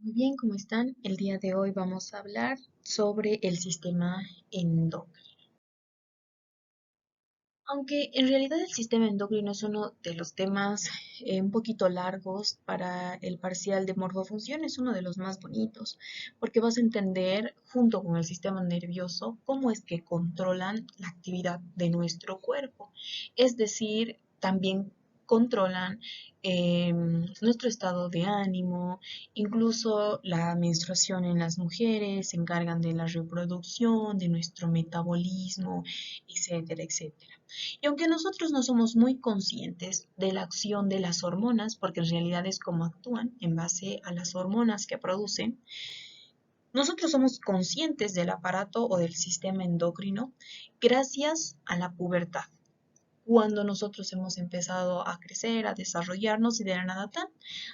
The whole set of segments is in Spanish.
Muy bien, ¿cómo están? El día de hoy vamos a hablar sobre el sistema endocrino. Aunque en realidad el sistema endocrino es uno de los temas un poquito largos para el parcial de morfofunción, es uno de los más bonitos, porque vas a entender junto con el sistema nervioso cómo es que controlan la actividad de nuestro cuerpo. Es decir, también controlan nuestro estado de ánimo, incluso la menstruación en las mujeres, se encargan de la reproducción, de nuestro metabolismo, etcétera, etcétera. Y aunque nosotros no somos muy conscientes de la acción de las hormonas, porque en realidad es como actúan en base a las hormonas que producen, nosotros somos conscientes del aparato o del sistema endocrino gracias a la pubertad. Cuando nosotros hemos empezado a crecer, a desarrollarnos y de la nada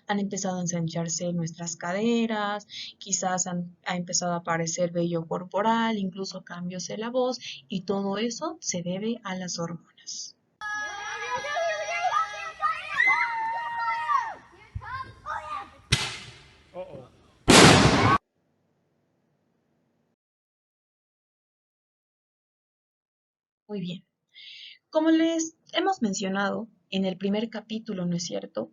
han empezado a ensancharse nuestras caderas, quizás ha empezado a aparecer vello corporal, incluso cambios en la voz y todo eso se debe a las hormonas. Muy bien. Como les hemos mencionado en el primer capítulo, ¿no es cierto?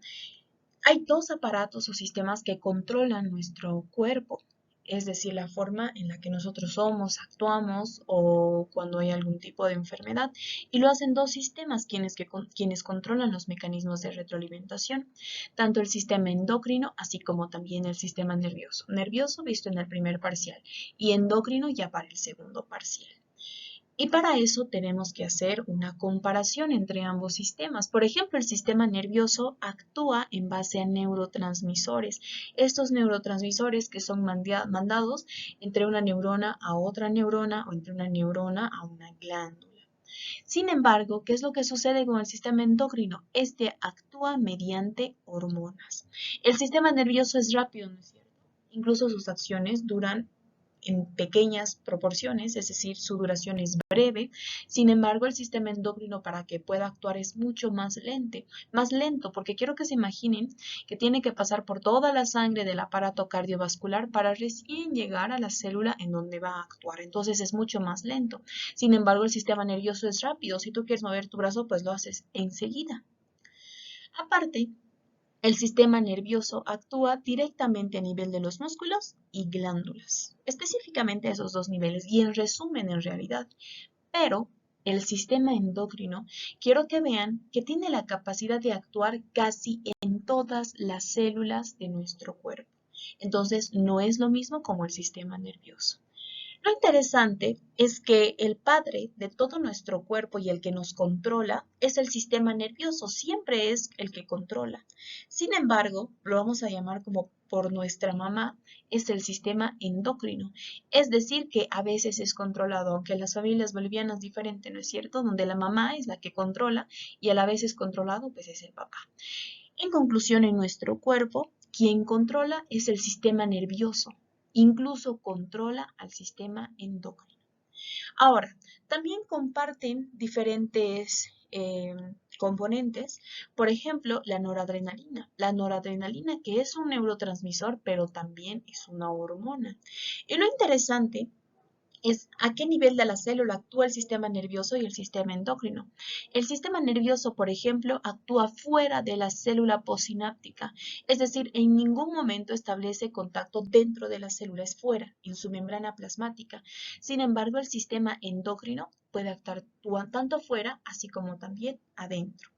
Hay dos aparatos o sistemas que controlan nuestro cuerpo, es decir, la forma en la que nosotros somos, actuamos o cuando hay algún tipo de enfermedad, y lo hacen dos sistemas quienes controlan los mecanismos de retroalimentación, tanto el sistema endocrino así como también el sistema nervioso. Nervioso visto en el primer parcial y endocrino ya para el segundo parcial. Y para eso tenemos que hacer una comparación entre ambos sistemas. Por ejemplo, el sistema nervioso actúa en base a neurotransmisores. Estos neurotransmisores que son mandados entre una neurona a otra neurona o entre una neurona a una glándula. Sin embargo, ¿qué es lo que sucede con el sistema endocrino? Este actúa mediante hormonas. El sistema nervioso es rápido, ¿no es cierto? Incluso sus acciones duran en pequeñas proporciones, es decir, su duración es breve. Sin embargo, el sistema endocrino para que pueda actuar es mucho más lento, porque quiero que se imaginen que tiene que pasar por toda la sangre del aparato cardiovascular para recién llegar a la célula en donde va a actuar. Entonces es mucho más lento. Sin embargo, el sistema nervioso es rápido. Si tú quieres mover tu brazo, pues lo haces enseguida. Aparte, el sistema nervioso actúa directamente a nivel de los músculos y glándulas, específicamente esos dos niveles y en resumen en realidad. Pero el sistema endocrino, quiero que vean que tiene la capacidad de actuar casi en todas las células de nuestro cuerpo. Entonces, no es lo mismo como el sistema nervioso. Lo interesante es que el padre de todo nuestro cuerpo y el que nos controla es el sistema nervioso, siempre es el que controla. Sin embargo, lo vamos a llamar como por nuestra mamá, es el sistema endocrino. Es decir, que a veces es controlado, aunque en las familias bolivianas diferente, ¿no es cierto? Donde la mamá es la que controla y a la vez es controlado, pues es el papá. En conclusión, en nuestro cuerpo, quien controla es el sistema nervioso, incluso controla al sistema endocrino. Ahora, también comparten diferentes componentes, por ejemplo, la noradrenalina. La noradrenalina que es un neurotransmisor, pero también es una hormona. Y lo interesante es a qué nivel de la célula actúa el sistema nervioso y el sistema endocrino. El sistema nervioso, por ejemplo, actúa fuera de la célula postsináptica, es decir, en ningún momento establece contacto dentro de la célula, es fuera, en su membrana plasmática. Sin embargo, el sistema endocrino puede actuar tanto fuera así como también adentro.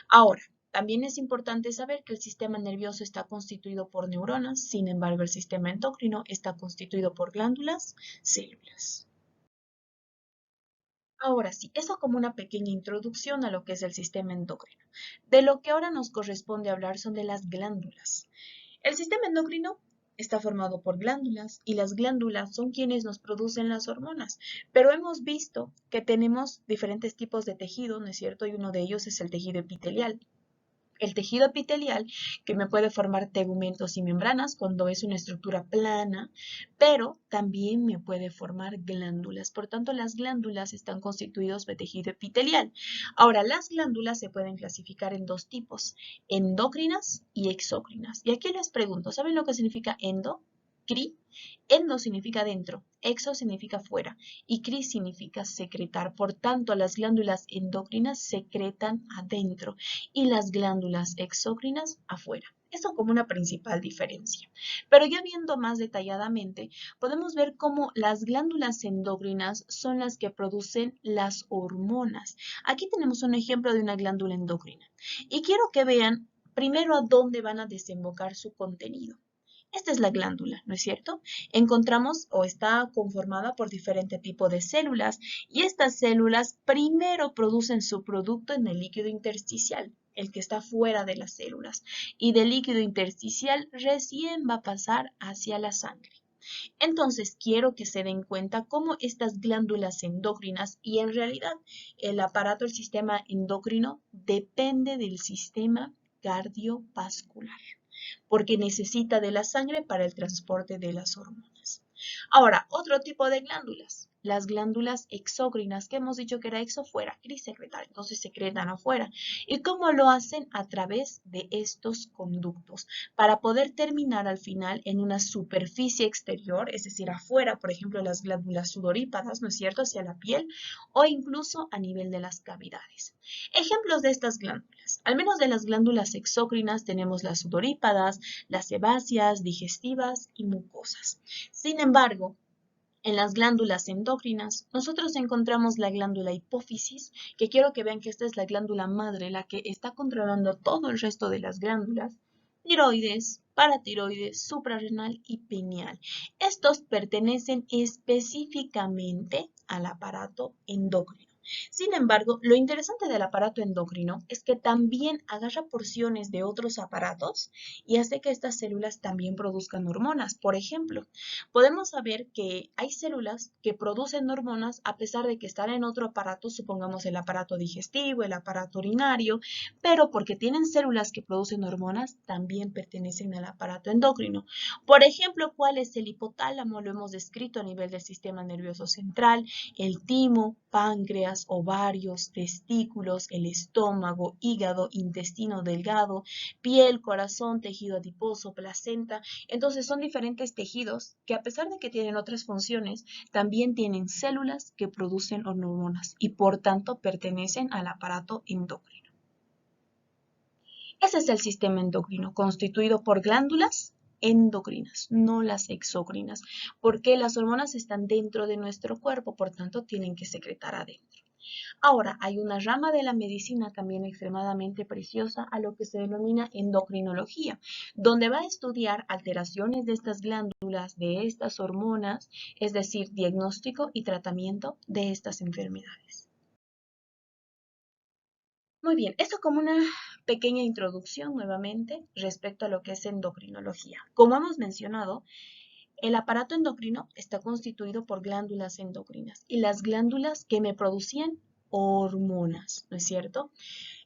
Ahora, también es importante saber que el sistema nervioso está constituido por neuronas, sin embargo, el sistema endocrino está constituido por glándulas, células. Ahora sí, eso como una pequeña introducción a lo que es el sistema endocrino. De lo que ahora nos corresponde hablar son de las glándulas. El sistema endocrino está formado por glándulas y las glándulas son quienes nos producen las hormonas, pero hemos visto que tenemos diferentes tipos de tejido, ¿no es cierto? Y uno de ellos es el tejido epitelial. El tejido epitelial, que me puede formar tegumentos y membranas cuando es una estructura plana, pero también me puede formar glándulas. Por tanto, las glándulas están constituidas de tejido epitelial. Ahora, las glándulas se pueden clasificar en dos tipos, endocrinas y exócrinas. Y aquí les pregunto, ¿saben lo que significa endo? Cri. Endo significa dentro, exo significa fuera y cri significa secretar. Por tanto, las glándulas endocrinas secretan adentro y las glándulas exócrinas afuera. Eso como una principal diferencia. Pero ya viendo más detalladamente, podemos ver cómo las glándulas endocrinas son las que producen las hormonas. Aquí tenemos un ejemplo de una glándula endocrina. Y quiero que vean primero a dónde van a desembocar su contenido. Esta es la glándula, ¿no es cierto? Encontramos o está conformada por diferente tipo de células y estas células primero producen su producto en el líquido intersticial, el que está fuera de las células, y del líquido intersticial recién va a pasar hacia la sangre. Entonces, quiero que se den cuenta cómo estas glándulas endócrinas y en realidad el aparato, el sistema endocrino, depende del sistema cardiovascular porque necesita de la sangre para el transporte de las hormonas. Ahora, otro tipo de glándulas, las glándulas exócrinas, que hemos dicho que era exo fuera, cri secretar, entonces secretan afuera. ¿Y cómo lo hacen? A través de estos conductos, para poder terminar al final en una superficie exterior, es decir, afuera, por ejemplo, las glándulas sudorípadas, ¿no es cierto?, hacia la piel, o incluso a nivel de las cavidades. Ejemplos de estas glándulas, al menos de las glándulas exócrinas, tenemos las sudorípadas, las sebáceas, digestivas y mucosas. Sin embargo, en las glándulas endócrinas, nosotros encontramos la glándula hipófisis, que quiero que vean que esta es la glándula madre, la que está controlando todo el resto de las glándulas, tiroides, paratiroides, suprarrenal y pineal. Estos pertenecen específicamente al aparato endocrino. Sin embargo, lo interesante del aparato endocrino es que también agarra porciones de otros aparatos y hace que estas células también produzcan hormonas. Por ejemplo, podemos saber que hay células que producen hormonas a pesar de que están en otro aparato, supongamos el aparato digestivo, el aparato urinario, pero porque tienen células que producen hormonas, también pertenecen al aparato endocrino. Por ejemplo, ¿cuál es el hipotálamo? Lo hemos descrito a nivel del sistema nervioso central, el timo, páncreas, ovarios, testículos, el estómago, hígado, intestino delgado, piel, corazón, tejido adiposo, placenta. Entonces son diferentes tejidos que a pesar de que tienen otras funciones, también tienen células que producen hormonas y por tanto pertenecen al aparato endocrino. Ese es el sistema endocrino, constituido por glándulas endocrinas, no las exócrinas, porque las hormonas están dentro de nuestro cuerpo, por tanto tienen que secretar adentro. Ahora, hay una rama de la medicina también extremadamente preciosa a lo que se denomina endocrinología, donde va a estudiar alteraciones de estas glándulas, de estas hormonas, es decir, diagnóstico y tratamiento de estas enfermedades. Muy bien, esto como una pequeña introducción nuevamente respecto a lo que es endocrinología. Como hemos mencionado, el aparato endocrino está constituido por glándulas endocrinas y las glándulas que me producían hormonas, ¿no es cierto?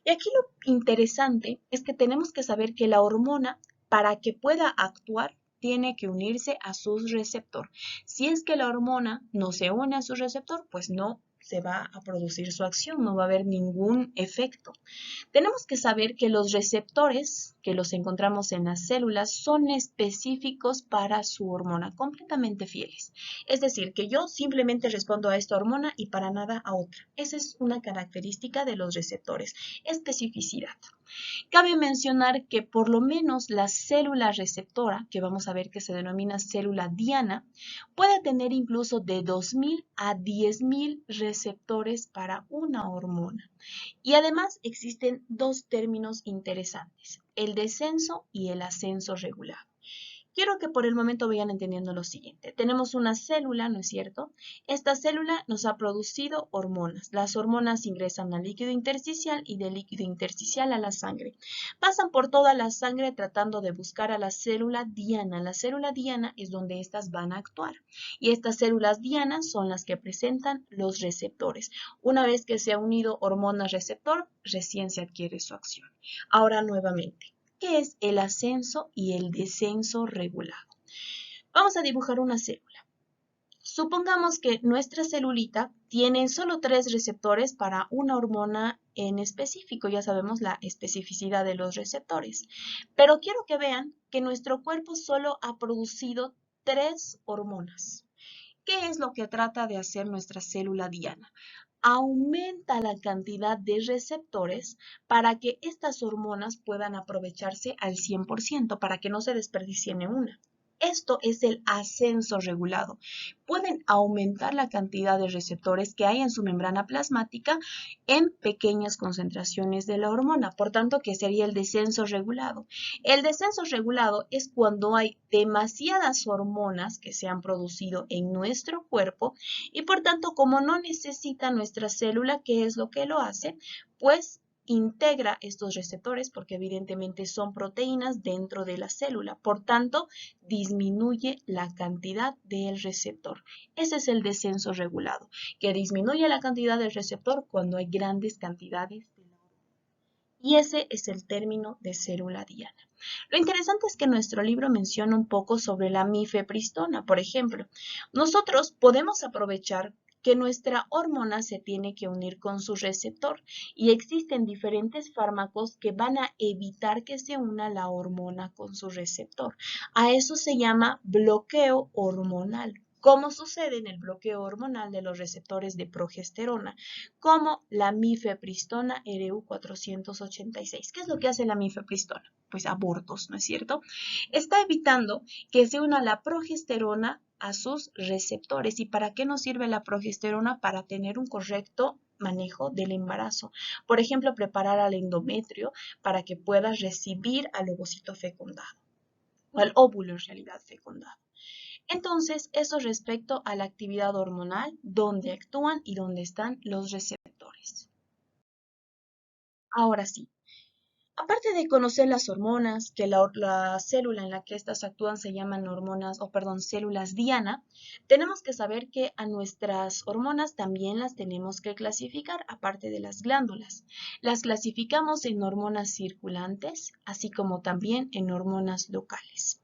Y aquí lo interesante es que tenemos que saber que la hormona, para que pueda actuar, tiene que unirse a su receptor. Si es que la hormona no se une a su receptor, pues no se va a producir su acción, no va a haber ningún efecto. Tenemos que saber que los receptores que los encontramos en las células son específicos para su hormona, completamente fieles. Es decir, que yo simplemente respondo a esta hormona y para nada a otra. Esa es una característica de los receptores, especificidad. Cabe mencionar que por lo menos la célula receptora, que vamos a ver que se denomina célula diana, puede tener incluso de 2.000 a 10.000 receptores para una hormona. Y además existen dos términos interesantes, el descenso y el ascenso regulado. Quiero que por el momento vayan entendiendo lo siguiente. Tenemos una célula, ¿no es cierto? Esta célula nos ha producido hormonas. Las hormonas ingresan al líquido intersticial y del líquido intersticial a la sangre. Pasan por toda la sangre tratando de buscar a la célula diana. La célula diana es donde estas van a actuar. Y estas células dianas son las que presentan los receptores. Una vez que se ha unido hormona-receptor, recién se adquiere su acción. Ahora nuevamente, ¿qué es el ascenso y el descenso regulado? Vamos a dibujar una célula. Supongamos que nuestra celulita tiene solo 3 receptores para una hormona en específico. Ya sabemos la especificidad de los receptores. Pero quiero que vean que nuestro cuerpo solo ha producido 3 hormonas. ¿Qué es lo que trata de hacer nuestra célula diana? Aumenta la cantidad de receptores para que estas hormonas puedan aprovecharse al 100%, para que no se desperdicie ni una. Esto es el ascenso regulado. Pueden aumentar la cantidad de receptores que hay en su membrana plasmática en pequeñas concentraciones de la hormona. Por tanto, ¿qué sería el descenso regulado? El descenso regulado es cuando hay demasiadas hormonas que se han producido en nuestro cuerpo y por tanto, como no necesita nuestra célula, ¿qué es lo que lo hace? Pues integra estos receptores porque evidentemente son proteínas dentro de la célula. Por tanto, disminuye la cantidad del receptor. Ese es el descenso regulado, que disminuye la cantidad del receptor cuando hay grandes cantidades de la hormona. Y ese es el término de célula diana. Lo interesante es que nuestro libro menciona un poco sobre la mifepristona. Por ejemplo, nosotros podemos aprovechar que nuestra hormona se tiene que unir con su receptor y existen diferentes fármacos que van a evitar que se una la hormona con su receptor. A eso se llama bloqueo hormonal. ¿Cómo sucede en el bloqueo hormonal de los receptores de progesterona? Como la mifepristona RU486. ¿Qué es lo que hace la mifepristona? Pues abortos, ¿no es cierto? Está evitando que se una la progesterona a sus receptores. ¿Y para qué nos sirve la progesterona? Para tener un correcto manejo del embarazo. Por ejemplo, preparar al endometrio para que pueda recibir al ovocito fecundado, o al óvulo en realidad fecundado. Entonces, eso respecto a la actividad hormonal, dónde actúan y dónde están los receptores. Ahora sí, aparte de conocer las hormonas, que la célula en la que estas actúan se llaman células diana, tenemos que saber que a nuestras hormonas también las tenemos que clasificar, aparte de las glándulas. Las clasificamos en hormonas circulantes, así como también en hormonas locales.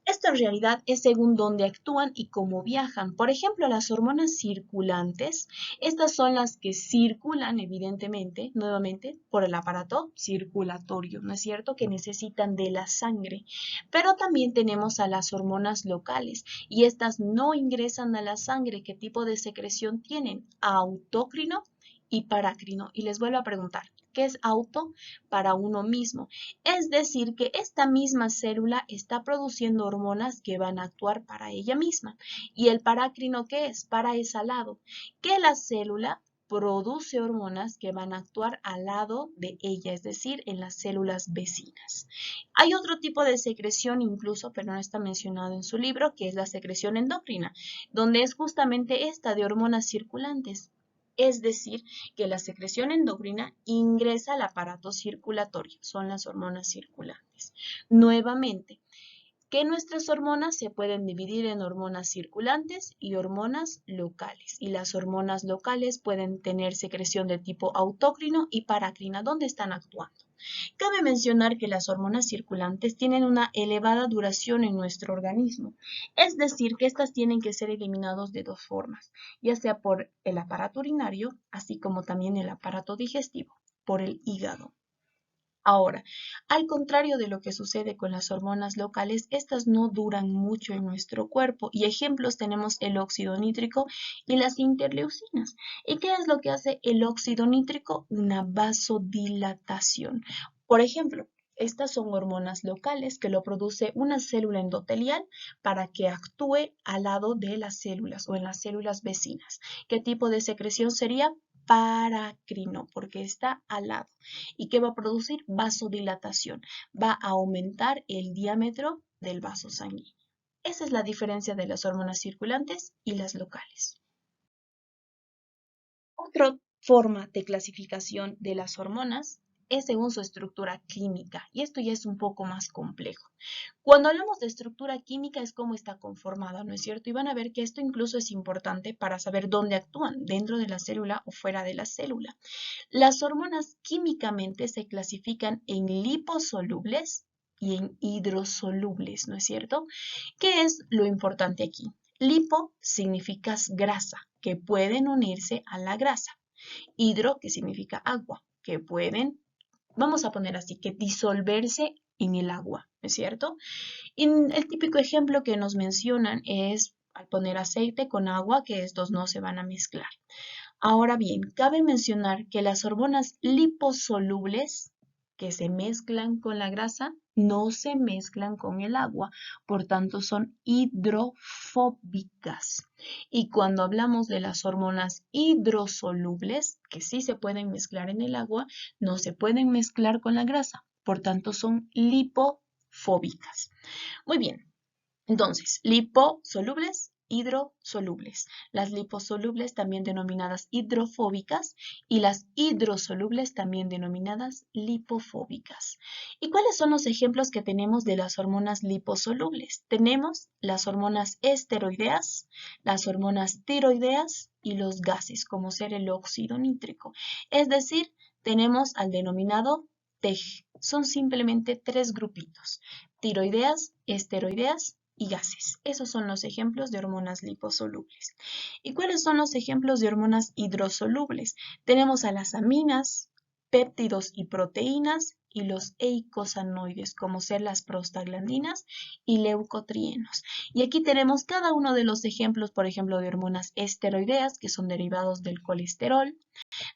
Esto en realidad es según dónde actúan y cómo viajan. Por ejemplo, las hormonas circulantes, estas son las que circulan, evidentemente, nuevamente, por el aparato circulatorio, ¿no es cierto? Que necesitan de la sangre. Pero también tenemos a las hormonas locales y estas no ingresan a la sangre. ¿Qué tipo de secreción tienen? Autócrino y parácrino. Y les vuelvo a preguntar, ¿qué es auto? Para uno mismo. Es decir, que esta misma célula está produciendo hormonas que van a actuar para ella misma. ¿Y el parácrino qué es? Para ese lado. Que la célula produce hormonas que van a actuar al lado de ella, es decir, en las células vecinas. Hay otro tipo de secreción incluso, pero no está mencionado en su libro, que es la secreción endocrina, donde es justamente esta de hormonas circulantes. Es decir, que la secreción endocrina ingresa al aparato circulatorio, son las hormonas circulantes. Nuevamente, que nuestras hormonas se pueden dividir en hormonas circulantes y hormonas locales. Y las hormonas locales pueden tener secreción de tipo autócrino y parácrina, donde están actuando. Cabe mencionar que las hormonas circulantes tienen una elevada duración en nuestro organismo, es decir, que estas tienen que ser eliminadas de dos formas, ya sea por el aparato urinario, así como también el aparato digestivo, por el hígado. Ahora, al contrario de lo que sucede con las hormonas locales, estas no duran mucho en nuestro cuerpo y ejemplos tenemos el óxido nítrico y las interleucinas. ¿Y qué es lo que hace el óxido nítrico? Una vasodilatación. Por ejemplo, estas son hormonas locales que lo produce una célula endotelial para que actúe al lado de las células o en las células vecinas. ¿Qué tipo de secreción sería? paracrino, porque está al lado. ¿Y qué va a producir? Vasodilatación. Va a aumentar el diámetro del vaso sanguíneo. Esa es la diferencia de las hormonas circulantes y las locales. Otra forma de clasificación de las hormonas es según su estructura química, y esto ya es un poco más complejo. Cuando hablamos de estructura química es cómo está conformada, ¿no es cierto? Y van a ver que esto incluso es importante para saber dónde actúan, dentro de la célula o fuera de la célula. Las hormonas químicamente se clasifican en liposolubles y en hidrosolubles, ¿no es cierto? ¿Qué es lo importante aquí? Lipo significa grasa, que pueden unirse a la grasa. Hidro, que significa agua, que pueden, vamos a poner así, que disolverse en el agua, ¿no es cierto? Y el típico ejemplo que nos mencionan es al poner aceite con agua, que estos no se van a mezclar. Ahora bien, cabe mencionar que las hormonas liposolubles que se mezclan con la grasa no se mezclan con el agua, por tanto son hidrofóbicas. Y cuando hablamos de las hormonas hidrosolubles, que sí se pueden mezclar en el agua, no se pueden mezclar con la grasa, por tanto son lipofóbicas. Muy bien, entonces, liposolubles, hidrosolubles. Las liposolubles también denominadas hidrofóbicas y las hidrosolubles también denominadas lipofóbicas. ¿Y cuáles son los ejemplos que tenemos de las hormonas liposolubles? Tenemos las hormonas esteroideas, las hormonas tiroideas y los gases, como ser el óxido nítrico. Es decir, tenemos al denominado TEG. Son simplemente tres grupitos: tiroideas, esteroideas y gases. Esos son los ejemplos de hormonas liposolubles. ¿Y cuáles son los ejemplos de hormonas hidrosolubles? Tenemos a las aminas, péptidos y proteínas y los eicosanoides, como ser las prostaglandinas y leucotrienos. Y aquí tenemos cada uno de los ejemplos, por ejemplo, de hormonas esteroideas, que son derivados del colesterol.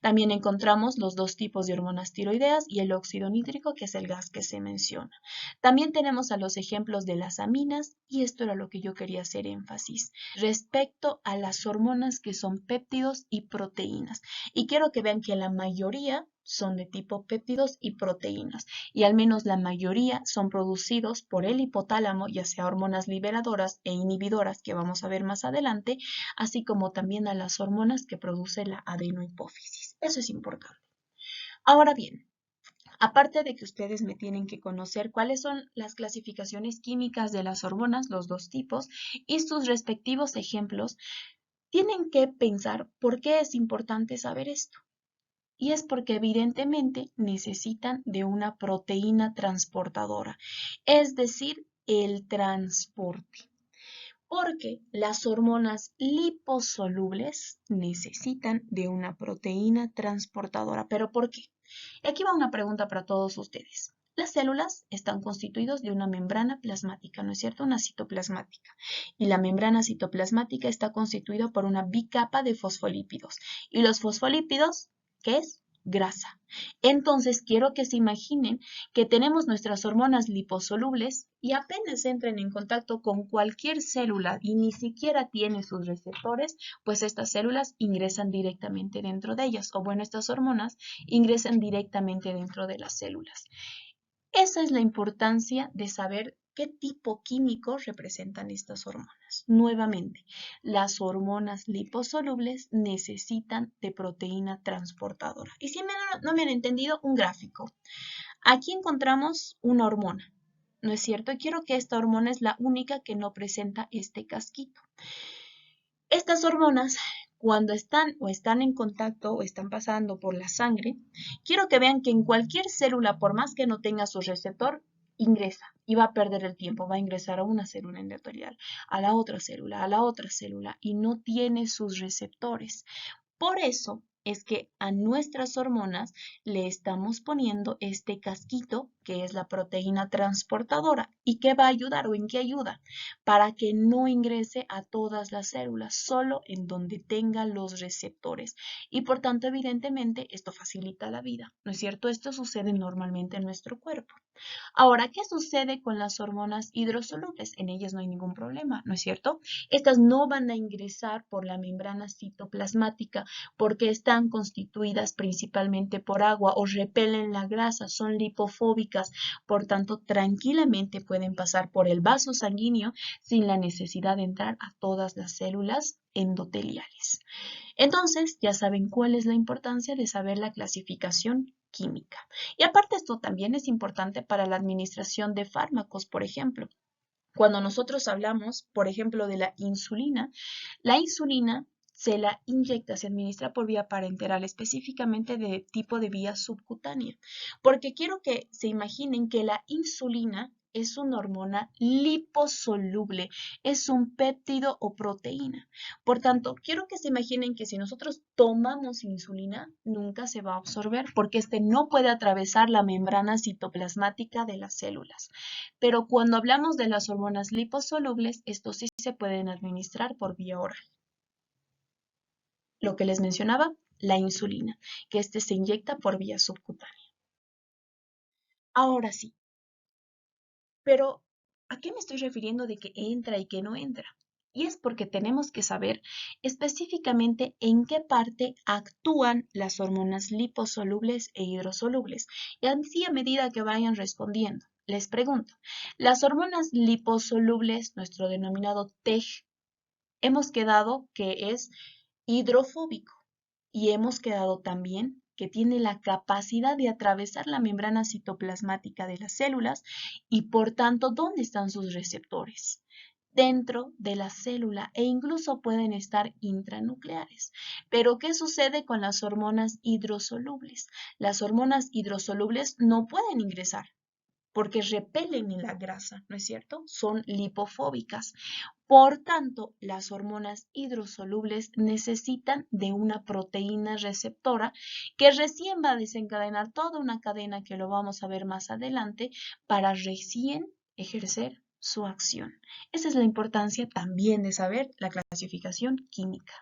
También encontramos los dos tipos de hormonas tiroideas y el óxido nítrico, que es el gas que se menciona. También tenemos a los ejemplos de las aminas, y esto era lo que yo quería hacer énfasis respecto a las hormonas que son péptidos y proteínas. Y quiero que vean que la mayoría son de tipo péptidos y proteínas, y al menos la mayoría son producidos por el hipotálamo, ya sea hormonas liberadoras e inhibidoras, que vamos a ver más adelante, así como también a las hormonas que produce la adenohipófisis. Eso es importante. Ahora bien, aparte de que ustedes me tienen que conocer cuáles son las clasificaciones químicas de las hormonas, los dos tipos, y sus respectivos ejemplos, tienen que pensar por qué es importante saber esto. Y es porque evidentemente necesitan de una proteína transportadora, es decir, el transporte. Porque las hormonas liposolubles necesitan de una proteína transportadora. ¿Pero por qué? Y aquí va una pregunta para todos ustedes. Las células están constituidas de una membrana plasmática, ¿no es cierto? Una citoplasmática. Y la membrana citoplasmática está constituida por una bicapa de fosfolípidos. ¿Y los fosfolípidos qué es? Grasa. Entonces quiero que se imaginen que tenemos nuestras hormonas liposolubles y apenas entren en contacto con cualquier célula y ni siquiera tiene sus receptores, pues estas células ingresan directamente dentro de ellas, o bueno, estas hormonas ingresan directamente dentro de las células. Esa es la importancia de saber qué tipo químico representan estas hormonas. Nuevamente, las hormonas liposolubles necesitan de proteína transportadora. Y si no me han entendido, un gráfico. Aquí encontramos una hormona, ¿no es cierto? Y quiero que esta hormona es la única que no presenta este casquito. Estas hormonas, cuando están en contacto o están pasando por la sangre, quiero que vean que en cualquier célula, por más que no tenga su receptor, ingresa y va a perder el tiempo, va a ingresar a una célula endotelial, a la otra célula y no tiene sus receptores. Por eso es que a nuestras hormonas le estamos poniendo este casquito que es la proteína transportadora. ¿Y qué va a ayudar o en qué ayuda? Para que no ingrese a todas las células, solo en donde tenga los receptores. Y por tanto, evidentemente, esto facilita la vida, ¿no es cierto? Esto sucede normalmente en nuestro cuerpo. Ahora, ¿qué sucede con las hormonas hidrosolubles? En ellas no hay ningún problema, ¿no es cierto? Estas no van a ingresar por la membrana citoplasmática porque están constituidas principalmente por agua o repelen la grasa, son lipofóbicas, por tanto, tranquilamente pueden pasar por el vaso sanguíneo sin la necesidad de entrar a todas las células endoteliales. Entonces, ya saben cuál es la importancia de saber la clasificación química. Y aparte esto también es importante para la administración de fármacos, por ejemplo. Cuando nosotros hablamos, por ejemplo, de la insulina se la inyecta, se administra por vía parenteral, específicamente de tipo de vía subcutánea, porque quiero que se imaginen que la insulina es una hormona liposoluble, es un péptido o proteína. Por tanto, quiero que se imaginen que si nosotros tomamos insulina, nunca se va a absorber porque este no puede atravesar la membrana citoplasmática de las células. Pero cuando hablamos de las hormonas liposolubles, estos sí se pueden administrar por vía oral. Lo que les mencionaba, la insulina, que se inyecta por vía subcutánea. Ahora sí, pero ¿a qué me estoy refiriendo de que entra y que no entra? Y es porque tenemos que saber específicamente en qué parte actúan las hormonas liposolubles e hidrosolubles. Y así a medida que vayan respondiendo, les pregunto, las hormonas liposolubles, nuestro denominado TEG, hemos quedado que es hidrofóbico y hemos quedado también que tiene la capacidad de atravesar la membrana citoplasmática de las células y por tanto, ¿dónde están sus receptores? Dentro de la célula e incluso pueden estar intranucleares. Pero, ¿qué sucede con las hormonas hidrosolubles? Las hormonas hidrosolubles no pueden ingresar porque repelen en la grasa, ¿no es cierto? Son lipofóbicas. Por tanto, las hormonas hidrosolubles necesitan de una proteína receptora que recién va a desencadenar toda una cadena que lo vamos a ver más adelante para recién ejercer su acción. Esa es la importancia también de saber la clasificación química.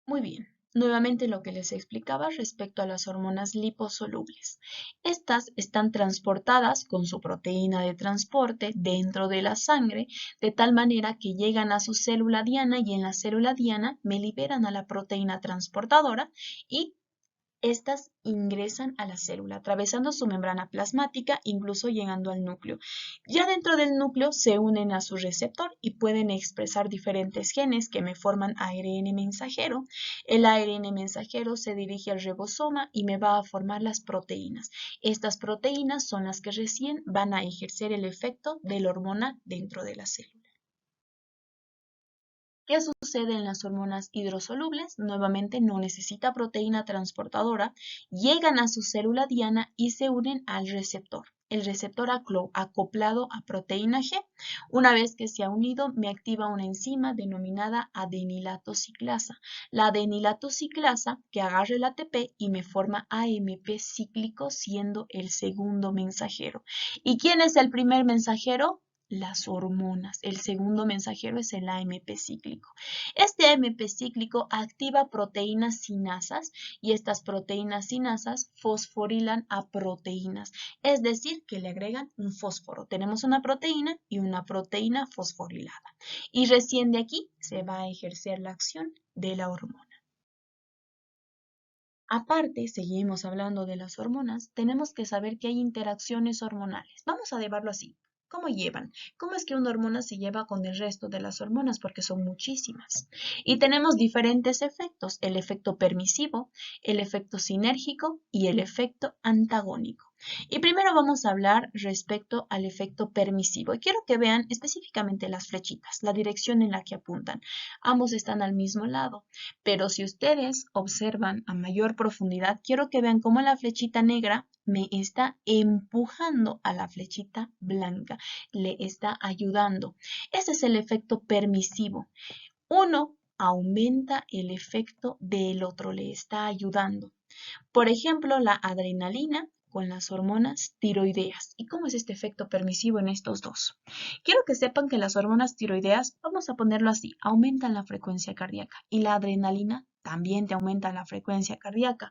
Muy bien. Nuevamente lo que les explicaba respecto a las hormonas liposolubles. Estas están transportadas con su proteína de transporte dentro de la sangre, de tal manera que llegan a su célula diana y en la célula diana me liberan a la proteína transportadora y estas ingresan a la célula, atravesando su membrana plasmática, incluso llegando al núcleo. Ya dentro del núcleo se unen a su receptor y pueden expresar diferentes genes que me forman ARN mensajero. El ARN mensajero se dirige al ribosoma y me va a formar las proteínas. Estas proteínas son las que recién van a ejercer el efecto de la hormona dentro de la célula. ¿Qué sucede en las hormonas hidrosolubles? Nuevamente no necesita proteína transportadora, llegan a su célula diana y se unen al receptor. El receptor acoplado a proteína G. Una vez que se ha unido, me activa una enzima denominada adenilato ciclasa. La adenilato ciclasa que agarra el ATP y me forma AMP cíclico siendo el segundo mensajero. ¿Y quién es el primer mensajero? Las hormonas. El segundo mensajero es el AMP cíclico. Este AMP cíclico activa proteínas sinasas y estas proteínas sinasas fosforilan a proteínas, es decir, que le agregan un fósforo. Tenemos una proteína y una proteína fosforilada. Y recién de aquí se va a ejercer la acción de la hormona. Aparte, seguimos hablando de las hormonas, tenemos que saber que hay interacciones hormonales. Vamos a llevarlo así. ¿Cómo llevan? ¿Cómo es que una hormona se lleva con el resto de las hormonas? Porque son muchísimas. Y tenemos diferentes efectos, el efecto permisivo, el efecto sinérgico y el efecto antagónico. Y primero vamos a hablar respecto al efecto permisivo. Y quiero que vean específicamente las flechitas, la dirección en la que apuntan. Ambos están al mismo lado. Pero si ustedes observan a mayor profundidad, quiero que vean cómo la flechita negra me está empujando a la flechita blanca, le está ayudando. Ese es el efecto permisivo. Uno aumenta el efecto del otro, le está ayudando. Por ejemplo, la adrenalina, con las hormonas tiroideas. ¿Y cómo es este efecto permisivo en estos dos? Quiero que sepan que las hormonas tiroideas, vamos a ponerlo así, aumentan la frecuencia cardíaca y la adrenalina también te aumenta la frecuencia cardíaca.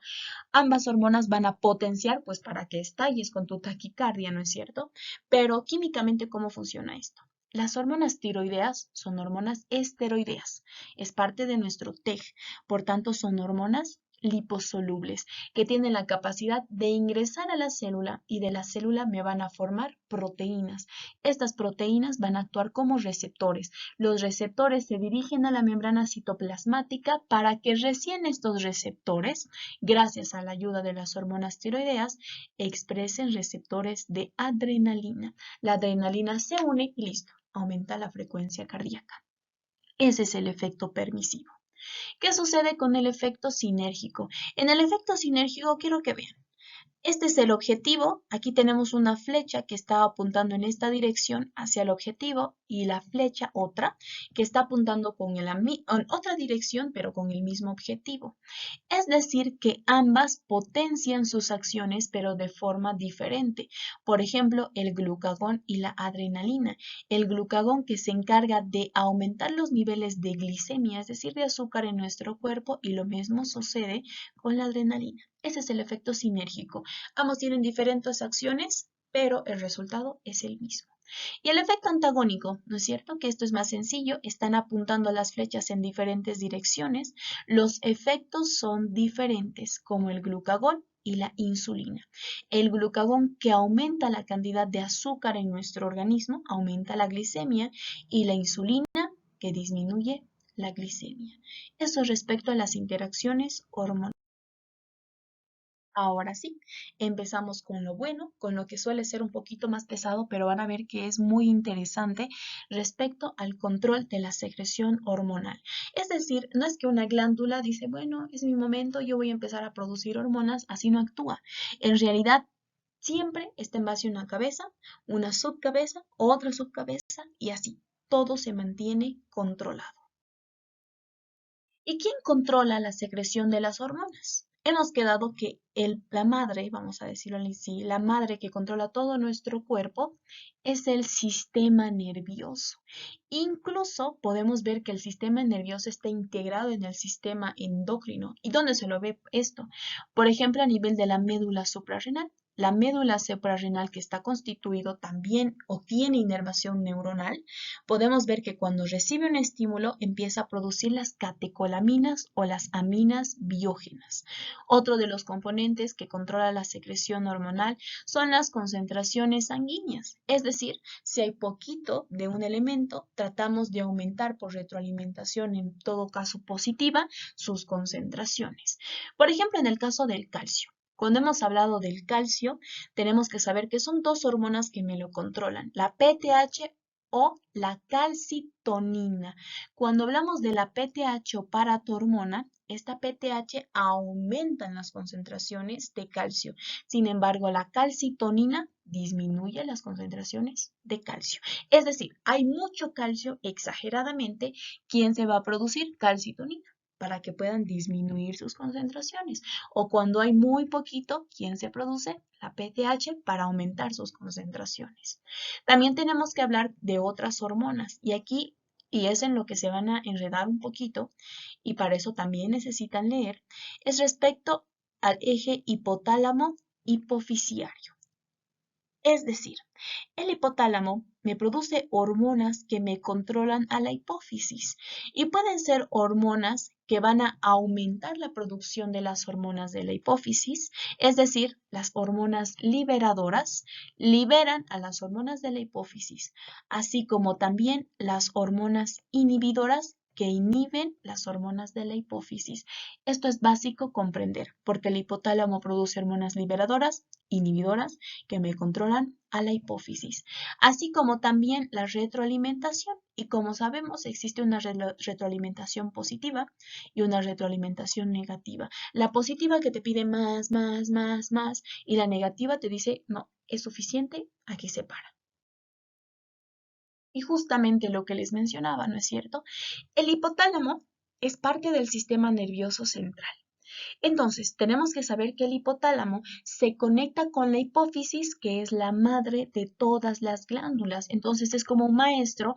Ambas hormonas van a potenciar, pues, para que estalles con tu taquicardia, ¿no es cierto? Pero químicamente, ¿cómo funciona esto? Las hormonas tiroideas son hormonas esteroideas, es parte de nuestro TEG, por tanto son hormonas liposolubles que tienen la capacidad de ingresar a la célula y de la célula me van a formar proteínas. Estas proteínas van a actuar como receptores. Los receptores se dirigen a la membrana citoplasmática para que recién estos receptores, gracias a la ayuda de las hormonas tiroideas, expresen receptores de adrenalina. La adrenalina se une y listo, aumenta la frecuencia cardíaca. Ese es el efecto permisivo. ¿Qué sucede con el efecto sinérgico? En el efecto sinérgico quiero que vean. Este es el objetivo. Aquí tenemos una flecha que está apuntando en esta dirección hacia el objetivo y la flecha otra que está apuntando en otra dirección pero con el mismo objetivo. Es decir, que ambas potencian sus acciones pero de forma diferente. Por ejemplo, el glucagón y la adrenalina. El glucagón que se encarga de aumentar los niveles de glicemia, es decir, de azúcar en nuestro cuerpo, y lo mismo sucede con la adrenalina. Ese es el efecto sinérgico. Ambos tienen diferentes acciones, pero el resultado es el mismo. Y el efecto antagónico, ¿no es cierto? Que esto es más sencillo, están apuntando las flechas en diferentes direcciones, los efectos son diferentes, como el glucagón y la insulina. El glucagón que aumenta la cantidad de azúcar en nuestro organismo, aumenta la glicemia, y la insulina que disminuye la glicemia. Eso respecto a las interacciones hormonales. Ahora sí, empezamos con lo bueno, con lo que suele ser un poquito más pesado, pero van a ver que es muy interesante respecto al control de la secreción hormonal. Es decir, no es que una glándula dice, bueno, es mi momento, yo voy a empezar a producir hormonas, así no actúa. En realidad, siempre está en base a una cabeza, una subcabeza, otra subcabeza y así. Todo se mantiene controlado. ¿Y quién controla la secreción de las hormonas? Hemos quedado que la madre, vamos a decirlo así, la madre que controla todo nuestro cuerpo es el sistema nervioso. Incluso podemos ver que el sistema nervioso está integrado en el sistema endocrino. ¿Y dónde se lo ve esto? Por ejemplo, a nivel de la médula suprarrenal. La médula suprarrenal, que está constituido también o tiene inervación neuronal, podemos ver que cuando recibe un estímulo empieza a producir las catecolaminas o las aminas biógenas. Otro de los componentes que controla la secreción hormonal son las concentraciones sanguíneas, es decir, si hay poquito de un elemento, tratamos de aumentar por retroalimentación, en todo caso positiva, sus concentraciones. Por ejemplo, en el caso del calcio. Cuando hemos hablado del calcio, tenemos que saber que son dos hormonas que me lo controlan, la PTH o la calcitonina. Cuando hablamos de la PTH o paratormona, esta PTH aumenta las concentraciones de calcio. Sin embargo, la calcitonina disminuye las concentraciones de calcio. Es decir, hay mucho calcio exageradamente. ¿Quién se va a producir? Calcitonina, para que puedan disminuir sus concentraciones. O cuando hay muy poquito, ¿quién se produce? La PTH, para aumentar sus concentraciones. También tenemos que hablar de otras hormonas y aquí, y es en lo que se van a enredar un poquito, y para eso también necesitan leer, es respecto al eje hipotálamo hipofisiario. Es decir, el hipotálamo me produce hormonas que me controlan a la hipófisis y pueden ser hormonas que van a aumentar la producción de las hormonas de la hipófisis, es decir, las hormonas liberadoras liberan a las hormonas de la hipófisis, así como también las hormonas inhibidoras que inhiben las hormonas de la hipófisis. Esto es básico comprender, porque el hipotálamo produce hormonas liberadoras, inhibidoras, que me controlan a la hipófisis, así como también la retroalimentación. Y como sabemos, existe una retroalimentación positiva y una retroalimentación negativa. La positiva que te pide más, más, más, más, y la negativa te dice, no, es suficiente, aquí se para. Y justamente lo que les mencionaba, ¿no es cierto? El hipotálamo es parte del sistema nervioso central. Entonces, tenemos que saber que el hipotálamo se conecta con la hipófisis, que es la madre de todas las glándulas. Entonces, es como un maestro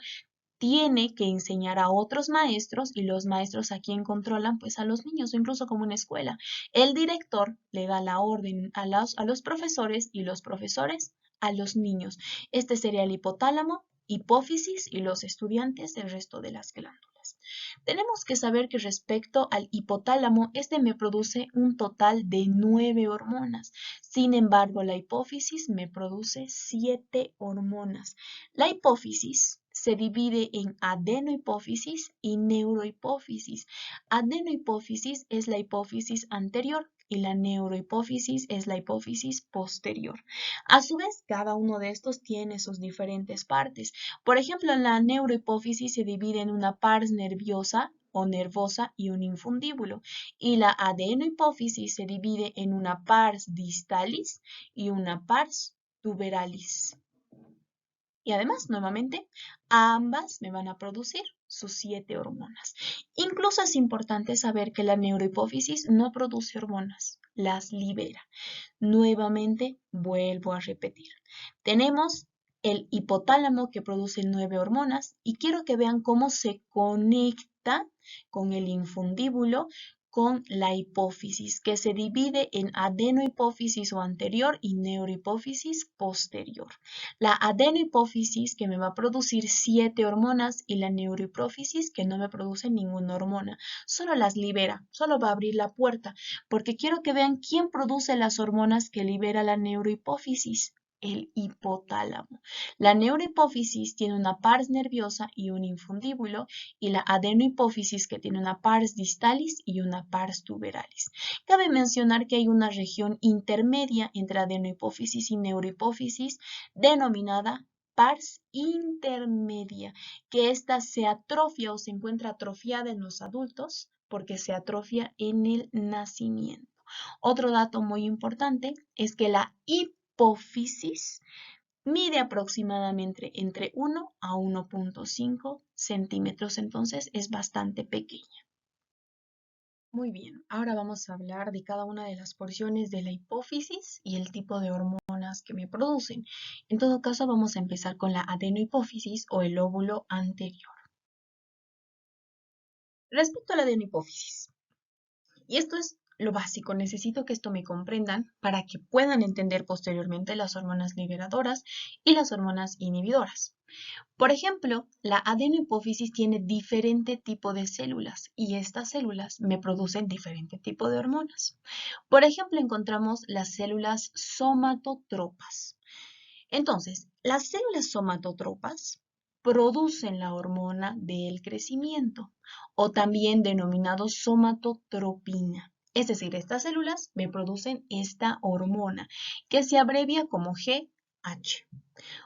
tiene que enseñar a otros maestros y los maestros a quien controlan, pues a los niños o incluso como una escuela. El director le da la orden a los profesores y los profesores a los niños. Este sería el hipotálamo, hipófisis y los estudiantes del resto de las glándulas. Tenemos que saber que respecto al hipotálamo, este me produce un total de 9 hormonas. Sin embargo, la hipófisis me produce 7 hormonas. La hipófisis se divide en adenohipófisis y neurohipófisis. Adenohipófisis es la hipófisis anterior y la neurohipófisis es la hipófisis posterior. A su vez, cada uno de estos tiene sus diferentes partes. Por ejemplo, la neurohipófisis se divide en una pars nerviosa o nervosa y un infundíbulo, y la adenohipófisis se divide en una pars distalis y una pars tuberalis. Y además, nuevamente, ambas me van a producir sus 7 hormonas. Incluso es importante saber que la neurohipófisis no produce hormonas, las libera. Nuevamente, vuelvo a repetir. Tenemos el hipotálamo que produce 9 hormonas y quiero que vean cómo se conecta con el infundíbulo con la hipófisis, que se divide en adenohipófisis o anterior y neurohipófisis posterior. La adenohipófisis que me va a producir 7 hormonas y la neurohipófisis que no me produce ninguna hormona, solo las libera, solo va a abrir la puerta, porque quiero que vean quién produce las hormonas que libera la neurohipófisis. El hipotálamo. La neurohipófisis tiene una pars nerviosa y un infundíbulo, y la adenohipófisis que tiene una pars distalis y una pars tuberalis. Cabe mencionar que hay una región intermedia entre adenohipófisis y neurohipófisis denominada pars intermedia, que ésta se atrofia o se encuentra atrofiada en los adultos porque se atrofia en el nacimiento. Otro dato muy importante es que la hipófisis mide aproximadamente entre 1 a 1.5 centímetros, entonces es bastante pequeña. Muy bien, ahora vamos a hablar de cada una de las porciones de la hipófisis y el tipo de hormonas que me producen. En todo caso, vamos a empezar con la adenohipófisis o el lóbulo anterior. Respecto a la adenohipófisis, y esto es lo básico, necesito que esto me comprendan para que puedan entender posteriormente las hormonas liberadoras y las hormonas inhibidoras. Por ejemplo, la adenohipófisis tiene diferente tipo de células y estas células me producen diferente tipo de hormonas. Por ejemplo, encontramos las células somatotropas. Entonces, las células somatotropas producen la hormona del crecimiento o también denominado somatotropina. Es decir, estas células me producen esta hormona que se abrevia como GH.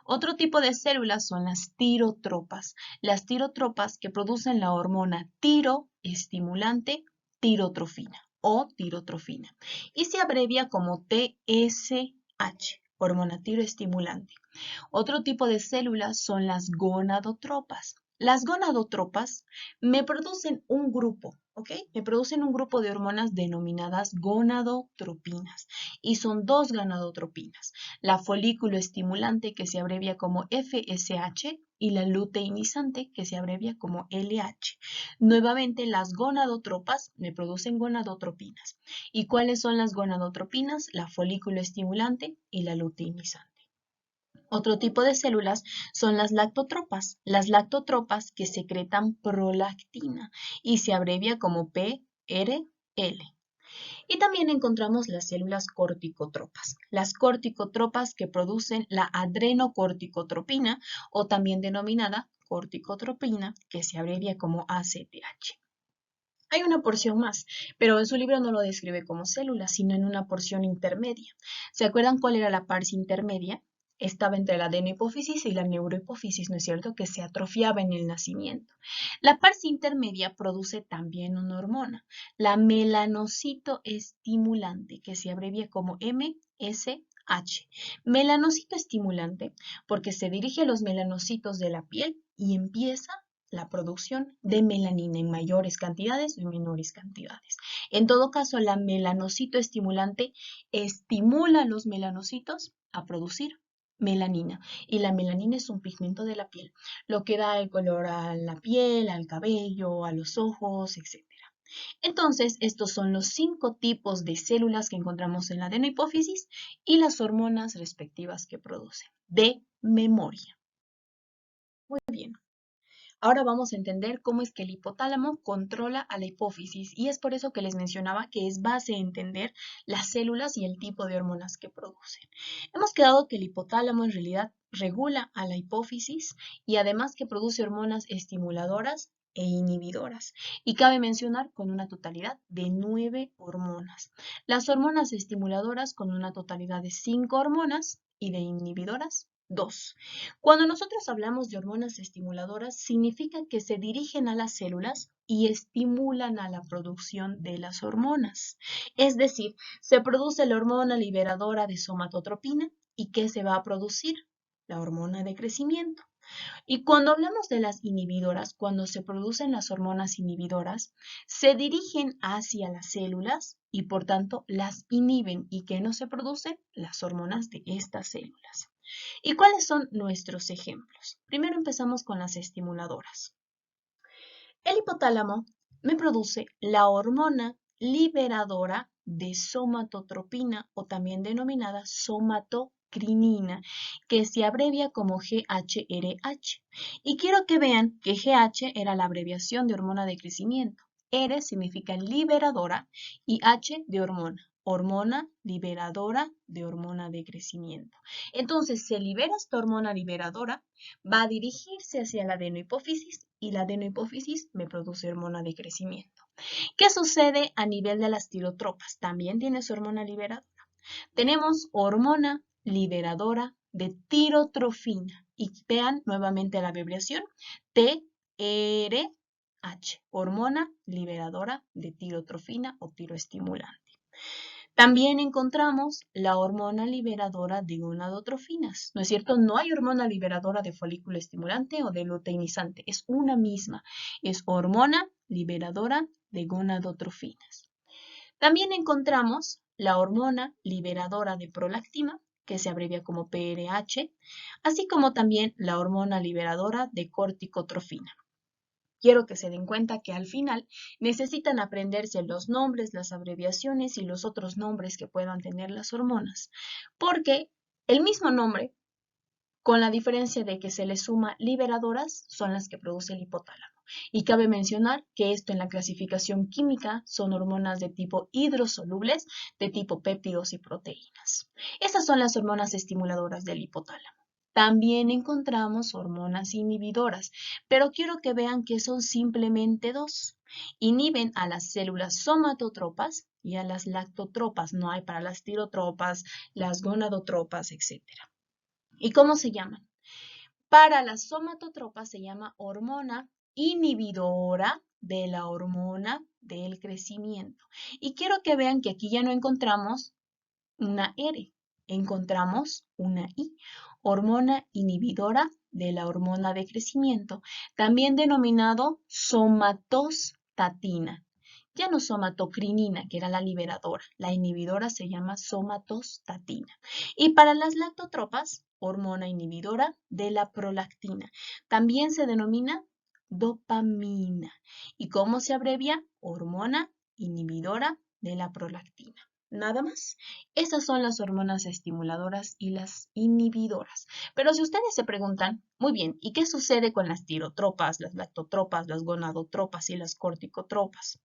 Otro tipo de células son las tirotropas. Las tirotropas que producen la hormona tiroestimulante tirotrofina o tirotrofina y se abrevia como TSH, hormona tiroestimulante. Otro tipo de células son las gonadotropas. Las gonadotropas me producen un grupo, ¿ok? Me producen un grupo de hormonas denominadas gonadotropinas y son dos gonadotropinas, la folículo estimulante que se abrevia como FSH y la luteinizante que se abrevia como LH. Nuevamente, las gonadotropas me producen gonadotropinas. ¿Y cuáles son las gonadotropinas? La folículo estimulante y la luteinizante. Otro tipo de células son las lactotropas que secretan prolactina y se abrevia como PRL. Y también encontramos las células corticotropas, las corticotropas que producen la adrenocorticotropina o también denominada corticotropina que se abrevia como ACTH. Hay una porción más, pero en su libro no lo describe como célula, sino en una porción intermedia. ¿Se acuerdan cuál era la pars intermedia? Estaba entre la adenohipófisis y la neurohipófisis, ¿no es cierto?, que se atrofiaba en el nacimiento. La pars intermedia produce también una hormona, la melanocito estimulante, que se abrevia como MSH. Melanocito estimulante porque se dirige a los melanocitos de la piel y empieza la producción de melanina en mayores cantidades o en menores cantidades. En todo caso, la melanocitoestimulante estimula a los melanocitos a producir melanina. Y la melanina es un pigmento de la piel, lo que da el color a la piel, al cabello, a los ojos, etc. Entonces, estos son los 5 tipos de células que encontramos en la adenohipófisis y las hormonas respectivas que producen. De memoria. Muy bien. Ahora vamos a entender cómo es que el hipotálamo controla a la hipófisis y es por eso que les mencionaba que es base entender las células y el tipo de hormonas que producen. Hemos quedado que el hipotálamo en realidad regula a la hipófisis y además que produce hormonas estimuladoras e inhibidoras. Y cabe mencionar con una totalidad de 9 hormonas. Las hormonas estimuladoras con una totalidad de 5 hormonas y de inhibidoras 2. Cuando nosotros hablamos de hormonas estimuladoras, significa que se dirigen a las células y estimulan a la producción de las hormonas. Es decir, se produce la hormona liberadora de somatotropina y ¿qué se va a producir? La hormona de crecimiento. Y cuando hablamos de las inhibidoras, cuando se producen las hormonas inhibidoras, se dirigen hacia las células y por tanto las inhiben. ¿Y qué no se producen? Las hormonas de estas células. ¿Y cuáles son nuestros ejemplos? Primero empezamos con las estimuladoras. El hipotálamo me produce la hormona liberadora de somatotropina o también denominada somatocrinina, que se abrevia como GHRH. Y quiero que vean que GH era la abreviación de hormona de crecimiento. R significa liberadora y H de hormona. Hormona liberadora de hormona de crecimiento. Entonces, se libera esta hormona liberadora, va a dirigirse hacia la adenohipófisis y la adenohipófisis me produce hormona de crecimiento. ¿Qué sucede a nivel de las tirotropas? También tiene su hormona liberadora. Tenemos hormona liberadora de tirotrofina y vean nuevamente la abreviación TRH, hormona liberadora de tirotrofina o tiroestimulante. También encontramos la hormona liberadora de gonadotrofinas, ¿no es cierto? No hay hormona liberadora de folículo estimulante o de luteinizante, es una misma, es hormona liberadora de gonadotrofinas. También encontramos la hormona liberadora de prolactina, que se abrevia como PRH, así como también la hormona liberadora de corticotrofina. Quiero que se den cuenta que al final necesitan aprenderse los nombres, las abreviaciones y los otros nombres que puedan tener las hormonas, porque el mismo nombre, con la diferencia de que se le suma liberadoras, son las que produce el hipotálamo. Y cabe mencionar que esto en la clasificación química son hormonas de tipo hidrosolubles, de tipo péptidos y proteínas. Esas son las hormonas estimuladoras del hipotálamo. También encontramos hormonas inhibidoras, pero quiero que vean que son simplemente 2. Inhiben a las células somatotropas y a las lactotropas. No hay para las tirotropas, las gonadotropas, etc. ¿Y cómo se llaman? Para las somatotropas se llama hormona inhibidora de la hormona del crecimiento. Y quiero que vean que aquí ya no encontramos una R, encontramos una I, hormona inhibidora de la hormona de crecimiento, también denominado somatostatina. Ya no somatocrinina, que era la liberadora, la inhibidora se llama somatostatina. Y para las lactotropas, hormona inhibidora de la prolactina, también se denomina dopamina. ¿Y cómo se abrevia? Hormona inhibidora de la prolactina. Nada más. Esas son las hormonas estimuladoras y las inhibidoras. Pero si ustedes se preguntan, muy bien, ¿y qué sucede con las tirotropas, las lactotropas, las gonadotropas y las corticotropas?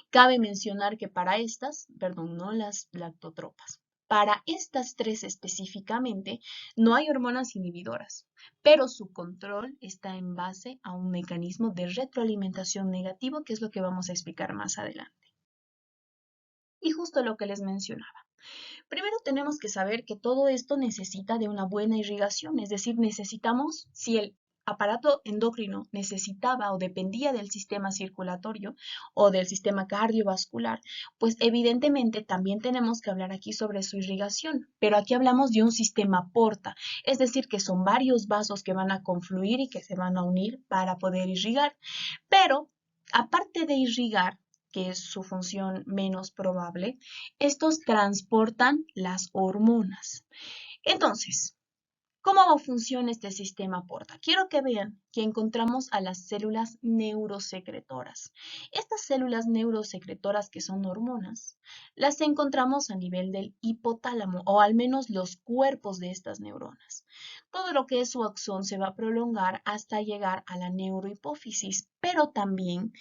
Cabe mencionar que para estas, perdón, no las lactotropas, para estas 3 específicamente no hay hormonas inhibidoras, pero su control está en base a un mecanismo de retroalimentación negativo, que es lo que vamos a explicar más adelante. Y justo lo que les mencionaba. Primero tenemos que saber que todo esto necesita de una buena irrigación, es decir, necesitamos, si el aparato endocrino necesitaba o dependía del sistema circulatorio o del sistema cardiovascular, pues evidentemente también tenemos que hablar aquí sobre su irrigación, pero aquí hablamos de un sistema porta, es decir, que son varios vasos que van a confluir y que se van a unir para poder irrigar, pero aparte de irrigar, que es su función menos probable, estos transportan las hormonas. Entonces, ¿cómo funciona este sistema porta? Quiero que vean que encontramos a las células neurosecretoras. Estas células neurosecretoras que son hormonas, las encontramos a nivel del hipotálamo o al menos los cuerpos de estas neuronas. Todo lo que es su axón se va a prolongar hasta llegar a la neurohipófisis, pero también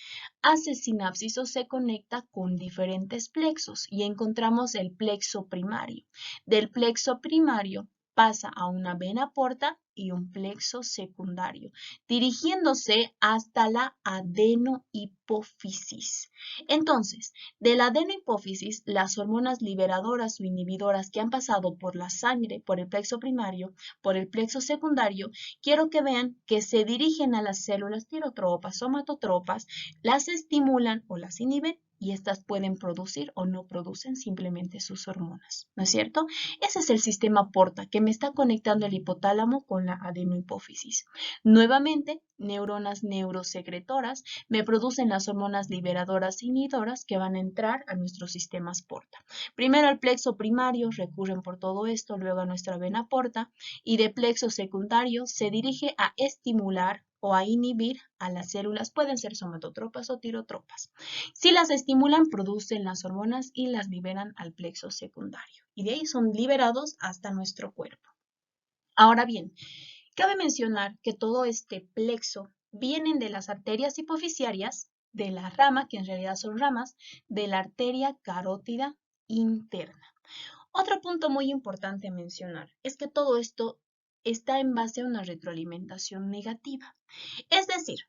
hace sinapsis o se conecta con diferentes plexos y encontramos el plexo primario. Del plexo primario pasa a una vena porta y un plexo secundario, dirigiéndose hasta la adenohipófisis. Entonces, de la adenohipófisis, las hormonas liberadoras o inhibidoras que han pasado por la sangre, por el plexo primario, por el plexo secundario, quiero que vean que se dirigen a las células tirotropas, somatotropas, las estimulan o las inhiben y estas pueden producir o no producen simplemente sus hormonas, ¿no es cierto? Ese es el sistema porta que me está conectando el hipotálamo con la adenohipófisis. Nuevamente, neuronas neurosecretoras me producen las hormonas liberadoras e inhibidoras que van a entrar a nuestros sistemas porta. Primero al plexo primario, recurren por todo esto, luego a nuestra vena porta y de plexo secundario se dirige a estimular o a inhibir a las células, pueden ser somatotropas o tirotropas. Si las estimulan, producen las hormonas y las liberan al plexo secundario. Y de ahí son liberados hasta nuestro cuerpo. Ahora bien, cabe mencionar que todo este plexo vienen de las arterias hipofisiarias, de la rama, que en realidad son ramas, de la arteria carótida interna. Otro punto muy importante a mencionar es que todo esto está en base a una retroalimentación negativa. Es decir,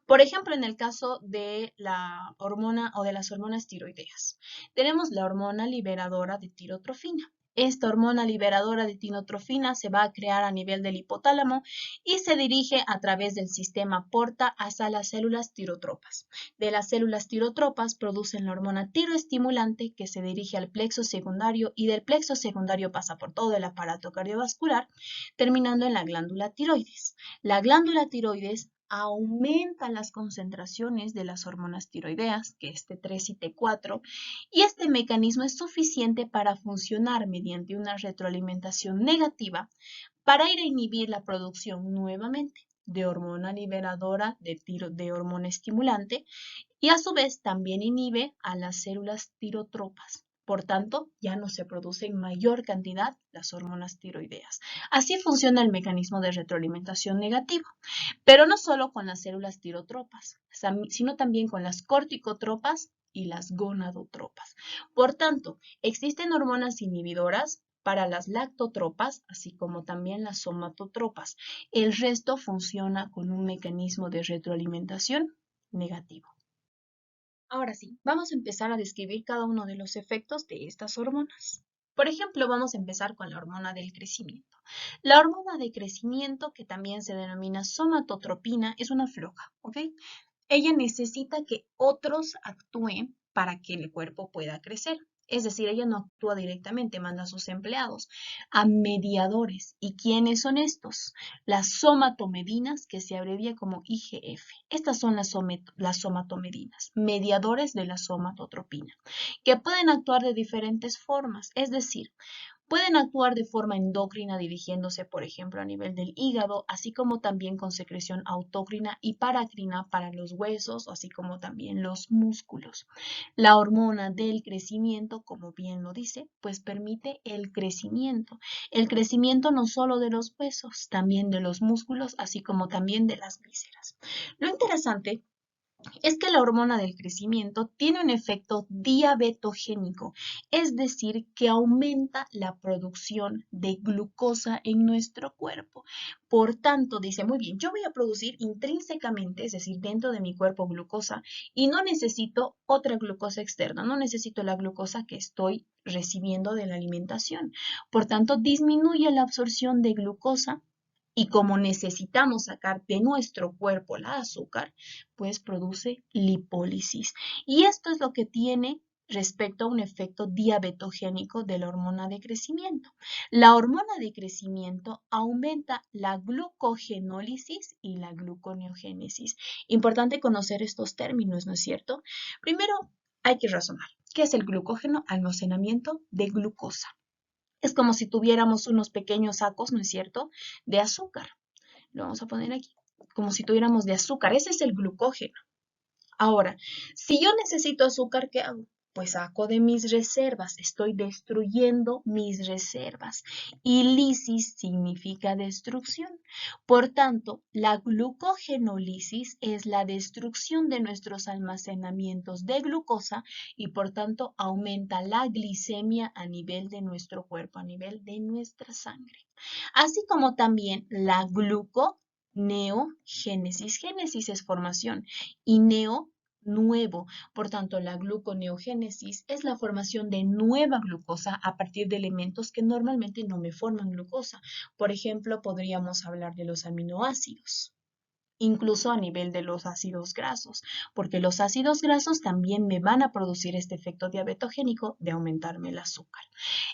por ejemplo, en el caso de la hormona o de las hormonas tiroideas, tenemos la hormona liberadora de tirotrofina. Esta hormona liberadora de tirotrofina se va a crear a nivel del hipotálamo y se dirige a través del sistema porta hacia las células tirotropas. De las células tirotropas producen la hormona tiroestimulante que se dirige al plexo secundario y del plexo secundario pasa por todo el aparato cardiovascular, terminando en la glándula tiroides. La glándula tiroides aumenta las concentraciones de las hormonas tiroideas, que es T3 y T4, y este mecanismo es suficiente para funcionar mediante una retroalimentación negativa para ir a inhibir la producción nuevamente de hormona liberadora de hormona estimulante y a su vez también inhibe a las células tirotropas. Por tanto, ya no se produce en mayor cantidad las hormonas tiroideas. Así funciona el mecanismo de retroalimentación negativo, pero no solo con las células tirotropas, sino también con las corticotropas y las gonadotropas. Por tanto, existen hormonas inhibidoras para las lactotropas, así como también las somatotropas. El resto funciona con un mecanismo de retroalimentación negativo. Ahora sí, vamos a empezar a describir cada uno de los efectos de estas hormonas. Por ejemplo, vamos a empezar con la hormona del crecimiento. La hormona de crecimiento, que también se denomina somatotropina, es una floja, ¿ok? Ella necesita que otros actúen para que el cuerpo pueda crecer. Es decir, ella no actúa directamente, manda a sus empleados, a mediadores. ¿Y quiénes son estos? Las somatomedinas, que se abrevia como IGF. Estas son las somatomedinas, mediadores de la somatotropina, que pueden actuar de diferentes formas. Es decir, pueden actuar de forma endocrina dirigiéndose, por ejemplo, a nivel del hígado, así como también con secreción autócrina y paracrina para los huesos, así como también los músculos. La hormona del crecimiento, como bien lo dice, pues permite el crecimiento no solo de los huesos, también de los músculos, así como también de las vísceras. Lo interesante es que la hormona del crecimiento tiene un efecto diabetogénico, es decir, que aumenta la producción de glucosa en nuestro cuerpo. Por tanto, dice, muy bien, yo voy a producir intrínsecamente, es decir, dentro de mi cuerpo glucosa y no necesito otra glucosa externa, no necesito la glucosa que estoy recibiendo de la alimentación. Por tanto, disminuye la absorción de glucosa Y como necesitamos sacar de nuestro cuerpo la azúcar, pues produce lipólisis. Y esto es lo que tiene respecto a un efecto diabetogénico de la hormona de crecimiento. La hormona de crecimiento aumenta la glucogenólisis y la gluconeogénesis. Importante conocer estos términos, ¿no es cierto? Primero, hay que razonar. ¿Qué es el glucógeno? Almacenamiento de glucosa. Es como si tuviéramos unos pequeños sacos, ¿no es cierto?, de azúcar. Lo vamos a poner aquí. Como si tuviéramos de azúcar. Ese es el glucógeno. Ahora, si yo necesito azúcar, ¿qué hago? Pues saco de mis reservas, estoy destruyendo mis reservas. Y lisis significa destrucción. Por tanto, la glucogenólisis es la destrucción de nuestros almacenamientos de glucosa y por tanto aumenta la glicemia a nivel de nuestro cuerpo, a nivel de nuestra sangre. Así como también la gluconeogénesis. Génesis es formación y neo nuevo. Por tanto, la gluconeogénesis es la formación de nueva glucosa a partir de elementos que normalmente no me forman glucosa. Por ejemplo, podríamos hablar de los aminoácidos, incluso a nivel de los ácidos grasos, porque los ácidos grasos también me van a producir este efecto diabetogénico de aumentarme el azúcar.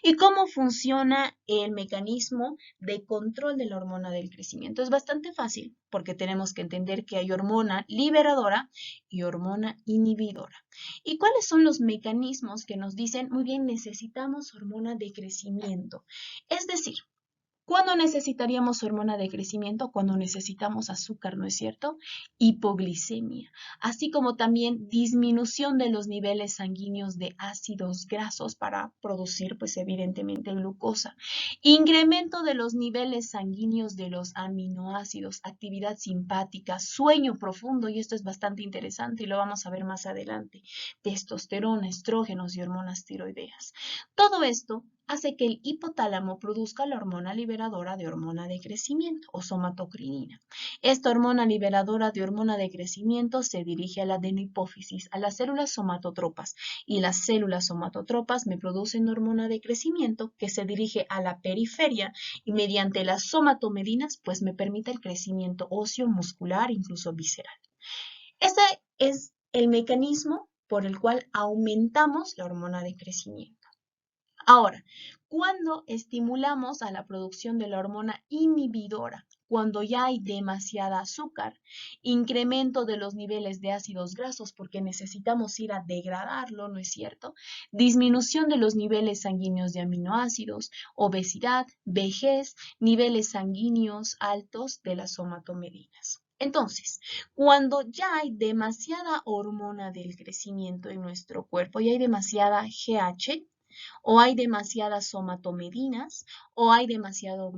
¿Y cómo funciona el mecanismo de control de la hormona del crecimiento? Es bastante fácil, porque tenemos que entender que hay hormona liberadora y hormona inhibidora. ¿Y cuáles son los mecanismos que nos dicen, muy bien, necesitamos hormona de crecimiento? Es decir, ¿cuándo necesitaríamos hormona de crecimiento? Cuando necesitamos azúcar, ¿no es cierto? Hipoglicemia, así como también disminución de los niveles sanguíneos de ácidos grasos para producir, pues evidentemente, glucosa. Incremento de los niveles sanguíneos de los aminoácidos, actividad simpática, sueño profundo, y esto es bastante interesante y lo vamos a ver más adelante. Testosterona, estrógenos y hormonas tiroideas. Todo esto hace que el hipotálamo produzca la hormona liberadora de hormona de crecimiento o somatocrinina. Esta hormona liberadora de hormona de crecimiento se dirige a la adenohipófisis, a las células somatotropas, y las células somatotropas me producen hormona de crecimiento que se dirige a la periferia y mediante las somatomedinas pues me permite el crecimiento óseo, muscular, incluso visceral. Ese es el mecanismo por el cual aumentamos la hormona de crecimiento. Ahora, cuando estimulamos a la producción de la hormona inhibidora, cuando ya hay demasiada azúcar, incremento de los niveles de ácidos grasos porque necesitamos ir a degradarlo, ¿no es cierto? Disminución de los niveles sanguíneos de aminoácidos, obesidad, vejez, niveles sanguíneos altos de las somatomedinas. Entonces, cuando ya hay demasiada hormona del crecimiento en nuestro cuerpo y hay demasiada GH, o hay demasiadas somatomedinas, o hay demasiado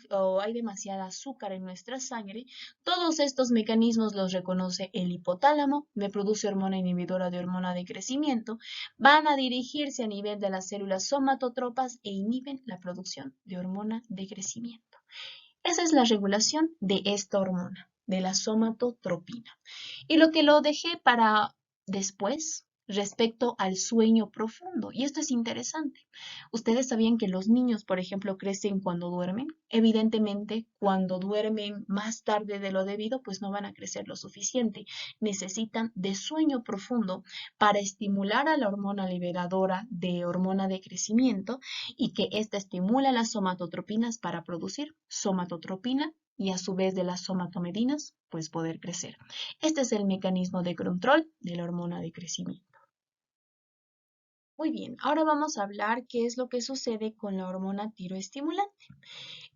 o hay demasiada azúcar en nuestra sangre, todos estos mecanismos los reconoce el hipotálamo, me produce hormona inhibidora de hormona de crecimiento, van a dirigirse a nivel de las células somatotropas e inhiben la producción de hormona de crecimiento. Esa es la regulación de esta hormona, de la somatotropina. Y lo que lo dejé para después, respecto al sueño profundo. Y esto es interesante. ¿Ustedes sabían que los niños, por ejemplo, crecen cuando duermen? Evidentemente, cuando duermen más tarde de lo debido, pues no van a crecer lo suficiente. Necesitan de sueño profundo para estimular a la hormona liberadora de hormona de crecimiento y que ésta estimula las somatotropinas para producir somatotropina y a su vez de las somatomedinas, pues poder crecer. Este es el mecanismo de control de la hormona de crecimiento. Muy bien, ahora vamos a hablar qué es lo que sucede con la hormona tiroestimulante.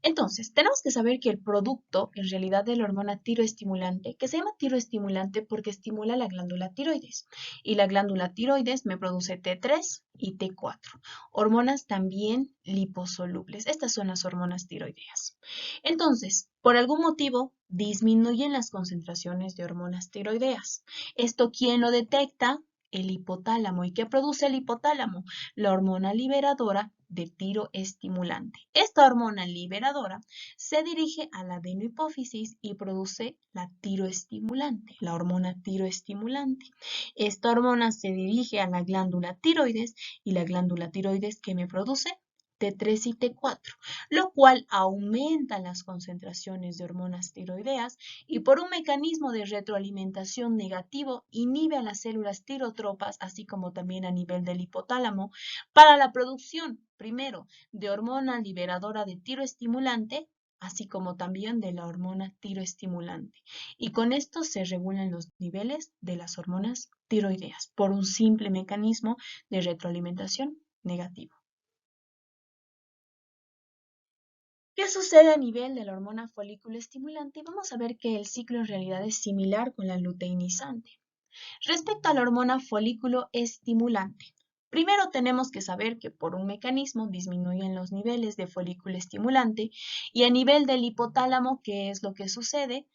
Entonces, tenemos que saber que el producto, en realidad, de la hormona tiroestimulante, que se llama tiroestimulante porque estimula la glándula tiroides. Y la glándula tiroides me produce T3 y T4, hormonas también liposolubles. Estas son las hormonas tiroideas. Entonces, por algún motivo, disminuyen las concentraciones de hormonas tiroideas. ¿Esto quién lo detecta? El hipotálamo. ¿Y qué produce el hipotálamo? La hormona liberadora de tiroestimulante. Esta hormona liberadora se dirige a la adenohipófisis y produce la tiroestimulante, la hormona tiroestimulante. Esta hormona se dirige a la glándula tiroides y la glándula tiroides que me produce T3 y T4, lo cual aumenta las concentraciones de hormonas tiroideas y por un mecanismo de retroalimentación negativo inhibe a las células tirotropas, así como también a nivel del hipotálamo, para la producción, primero, de hormona liberadora de tiroestimulante, así como también de la hormona tiroestimulante. Y con esto se regulan los niveles de las hormonas tiroideas por un simple mecanismo de retroalimentación negativo. ¿Qué sucede a nivel de la hormona folículo estimulante? Vamos a ver que el ciclo en realidad es similar con la luteinizante. Respecto a la hormona folículo estimulante, primero tenemos que saber que por un mecanismo disminuyen los niveles de folículo estimulante y a nivel del hipotálamo, ¿qué es lo que sucede?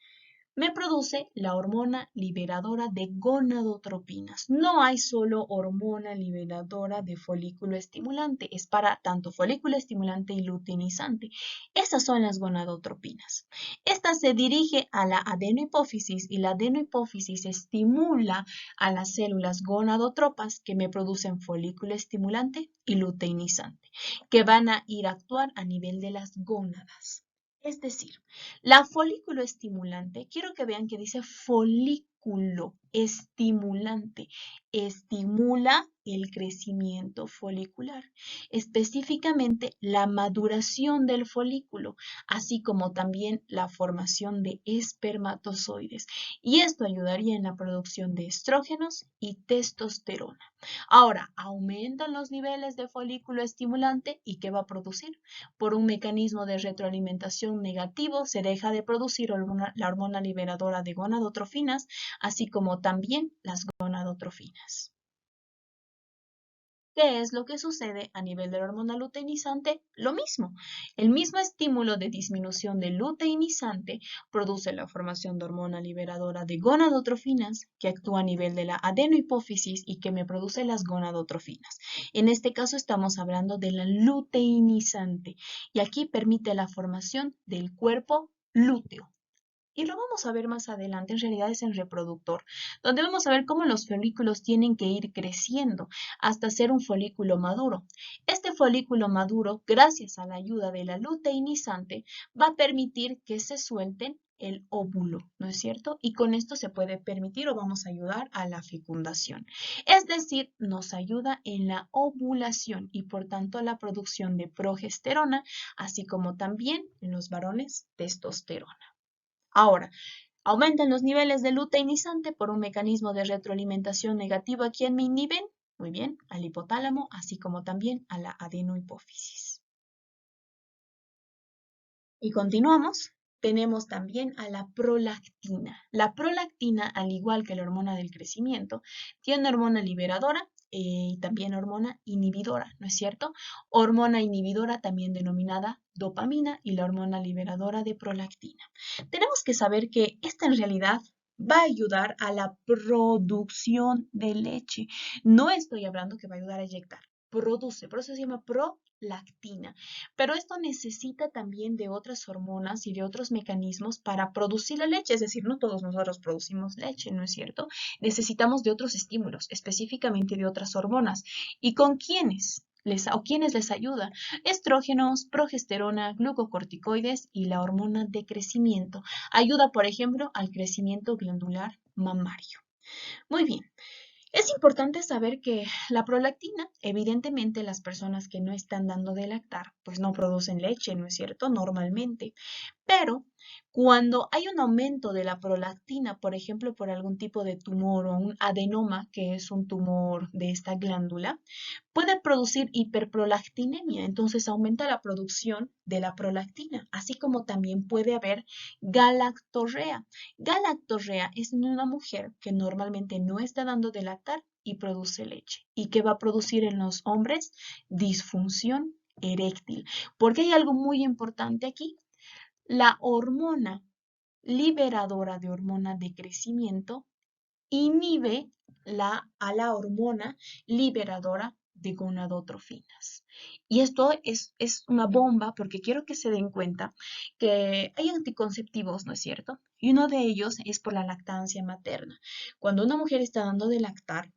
Me produce la hormona liberadora de gonadotropinas. No hay solo hormona liberadora de folículo estimulante, es para tanto folículo estimulante y luteinizante. Esas son las gonadotropinas. Esta se dirige a la adenohipófisis y la adenohipófisis estimula a las células gonadotropas que me producen folículo estimulante y luteinizante, que van a ir a actuar a nivel de las gónadas. Es decir, la folículo estimulante, quiero que vean que dice folículo estimulante, estimula el crecimiento folicular, específicamente la maduración del folículo, así como también la formación de espermatozoides. Y esto ayudaría en la producción de estrógenos y testosterona. Ahora, aumentan los niveles de folículo estimulante y ¿qué va a producir? Por un mecanismo de retroalimentación negativo se deja de producir la hormona liberadora de gonadotrofinas, así como también las gonadotrofinas. ¿Qué es lo que sucede a nivel de la hormona luteinizante? Lo mismo. El mismo estímulo de disminución del luteinizante produce la formación de hormona liberadora de gonadotrofinas que actúa a nivel de la adenohipófisis y que me produce las gonadotrofinas. En este caso estamos hablando de la luteinizante y aquí permite la formación del cuerpo lúteo. Y lo vamos a ver más adelante, en realidad es en reproductor, donde vamos a ver cómo los folículos tienen que ir creciendo hasta ser un folículo maduro. Este folículo maduro, gracias a la ayuda de la luteinizante, va a permitir que se suelten el óvulo, ¿no es cierto? Y con esto se puede permitir o vamos a ayudar a la fecundación. Es decir, nos ayuda en la ovulación y por tanto a la producción de progesterona, así como también en los varones testosterona. Ahora, aumentan los niveles de luteinizante por un mecanismo de retroalimentación negativo a quien me inhiben, muy bien, al hipotálamo, así como también a la adenohipófisis. Y continuamos. Tenemos también a la prolactina. La prolactina, al igual que la hormona del crecimiento, tiene hormona liberadora y también hormona inhibidora, ¿no es cierto? Hormona inhibidora también denominada dopamina y la hormona liberadora de prolactina. Tenemos que saber que esta en realidad va a ayudar a la producción de leche. No estoy hablando que va a ayudar a eyectar. Produce, por eso se llama prolactina. Pero esto necesita también de otras hormonas y de otros mecanismos para producir la leche. Es decir, no todos nosotros producimos leche, ¿no es cierto? Necesitamos de otros estímulos, específicamente de otras hormonas. ¿Y con quiénes? ¿Quiénes les ayuda? Estrógenos, progesterona, glucocorticoides y la hormona de crecimiento. Ayuda, por ejemplo, al crecimiento glandular mamario. Muy bien. Es importante saber que la prolactina, evidentemente las personas que no están dando de lactar, pues no producen leche, ¿no es cierto? Normalmente. Pero cuando hay un aumento de la prolactina, por ejemplo, por algún tipo de tumor o un adenoma, que es un tumor de esta glándula, puede producir hiperprolactinemia, entonces aumenta la producción de la prolactina, así como también puede haber galactorrea. Galactorrea es en una mujer que normalmente no está dando de lactar y produce leche. ¿Y qué va a producir en los hombres? Disfunción eréctil. Porque hay algo muy importante aquí. La hormona liberadora de hormona de crecimiento inhibe a la hormona liberadora de gonadotrofinas. Y esto es una bomba porque quiero que se den cuenta que hay anticonceptivos, ¿no es cierto? Y uno de ellos es por la lactancia materna. Cuando una mujer está dando de lactar,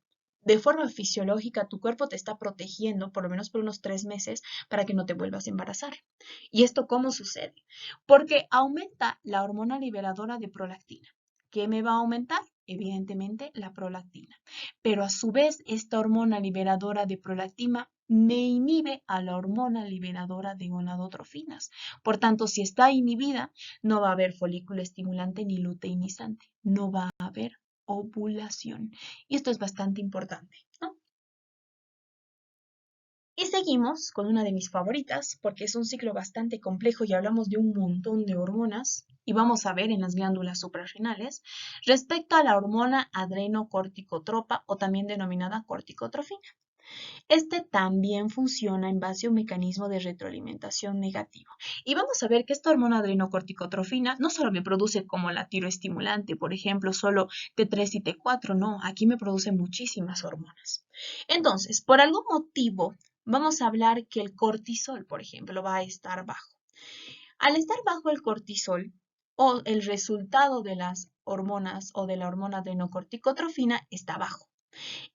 de forma fisiológica tu cuerpo te está protegiendo, por lo menos por unos 3 meses, para que no te vuelvas a embarazar. ¿Y esto cómo sucede? Porque aumenta la hormona liberadora de prolactina. ¿Qué me va a aumentar? Evidentemente la prolactina. Pero a su vez, esta hormona liberadora de prolactina me inhibe a la hormona liberadora de gonadotrofinas. Por tanto, si está inhibida, no va a haber folículo estimulante ni luteinizante. No va a haber ovulación. Y esto es bastante importante, ¿no? Y seguimos con una de mis favoritas, porque es un ciclo bastante complejo y hablamos de un montón de hormonas, y vamos a ver en las glándulas suprarrenales, respecto a la hormona adrenocorticotropa o también denominada corticotrofina. Este también funciona en base a un mecanismo de retroalimentación negativo. Y vamos a ver que esta hormona adrenocorticotrofina no solo me produce como la tiroestimulante, por ejemplo, solo T3 y T4, no, aquí me produce muchísimas hormonas. Entonces, por algún motivo, vamos a hablar que el cortisol, por ejemplo, va a estar bajo. Al estar bajo el cortisol, o el resultado de las hormonas o de la hormona adrenocorticotrofina está bajo.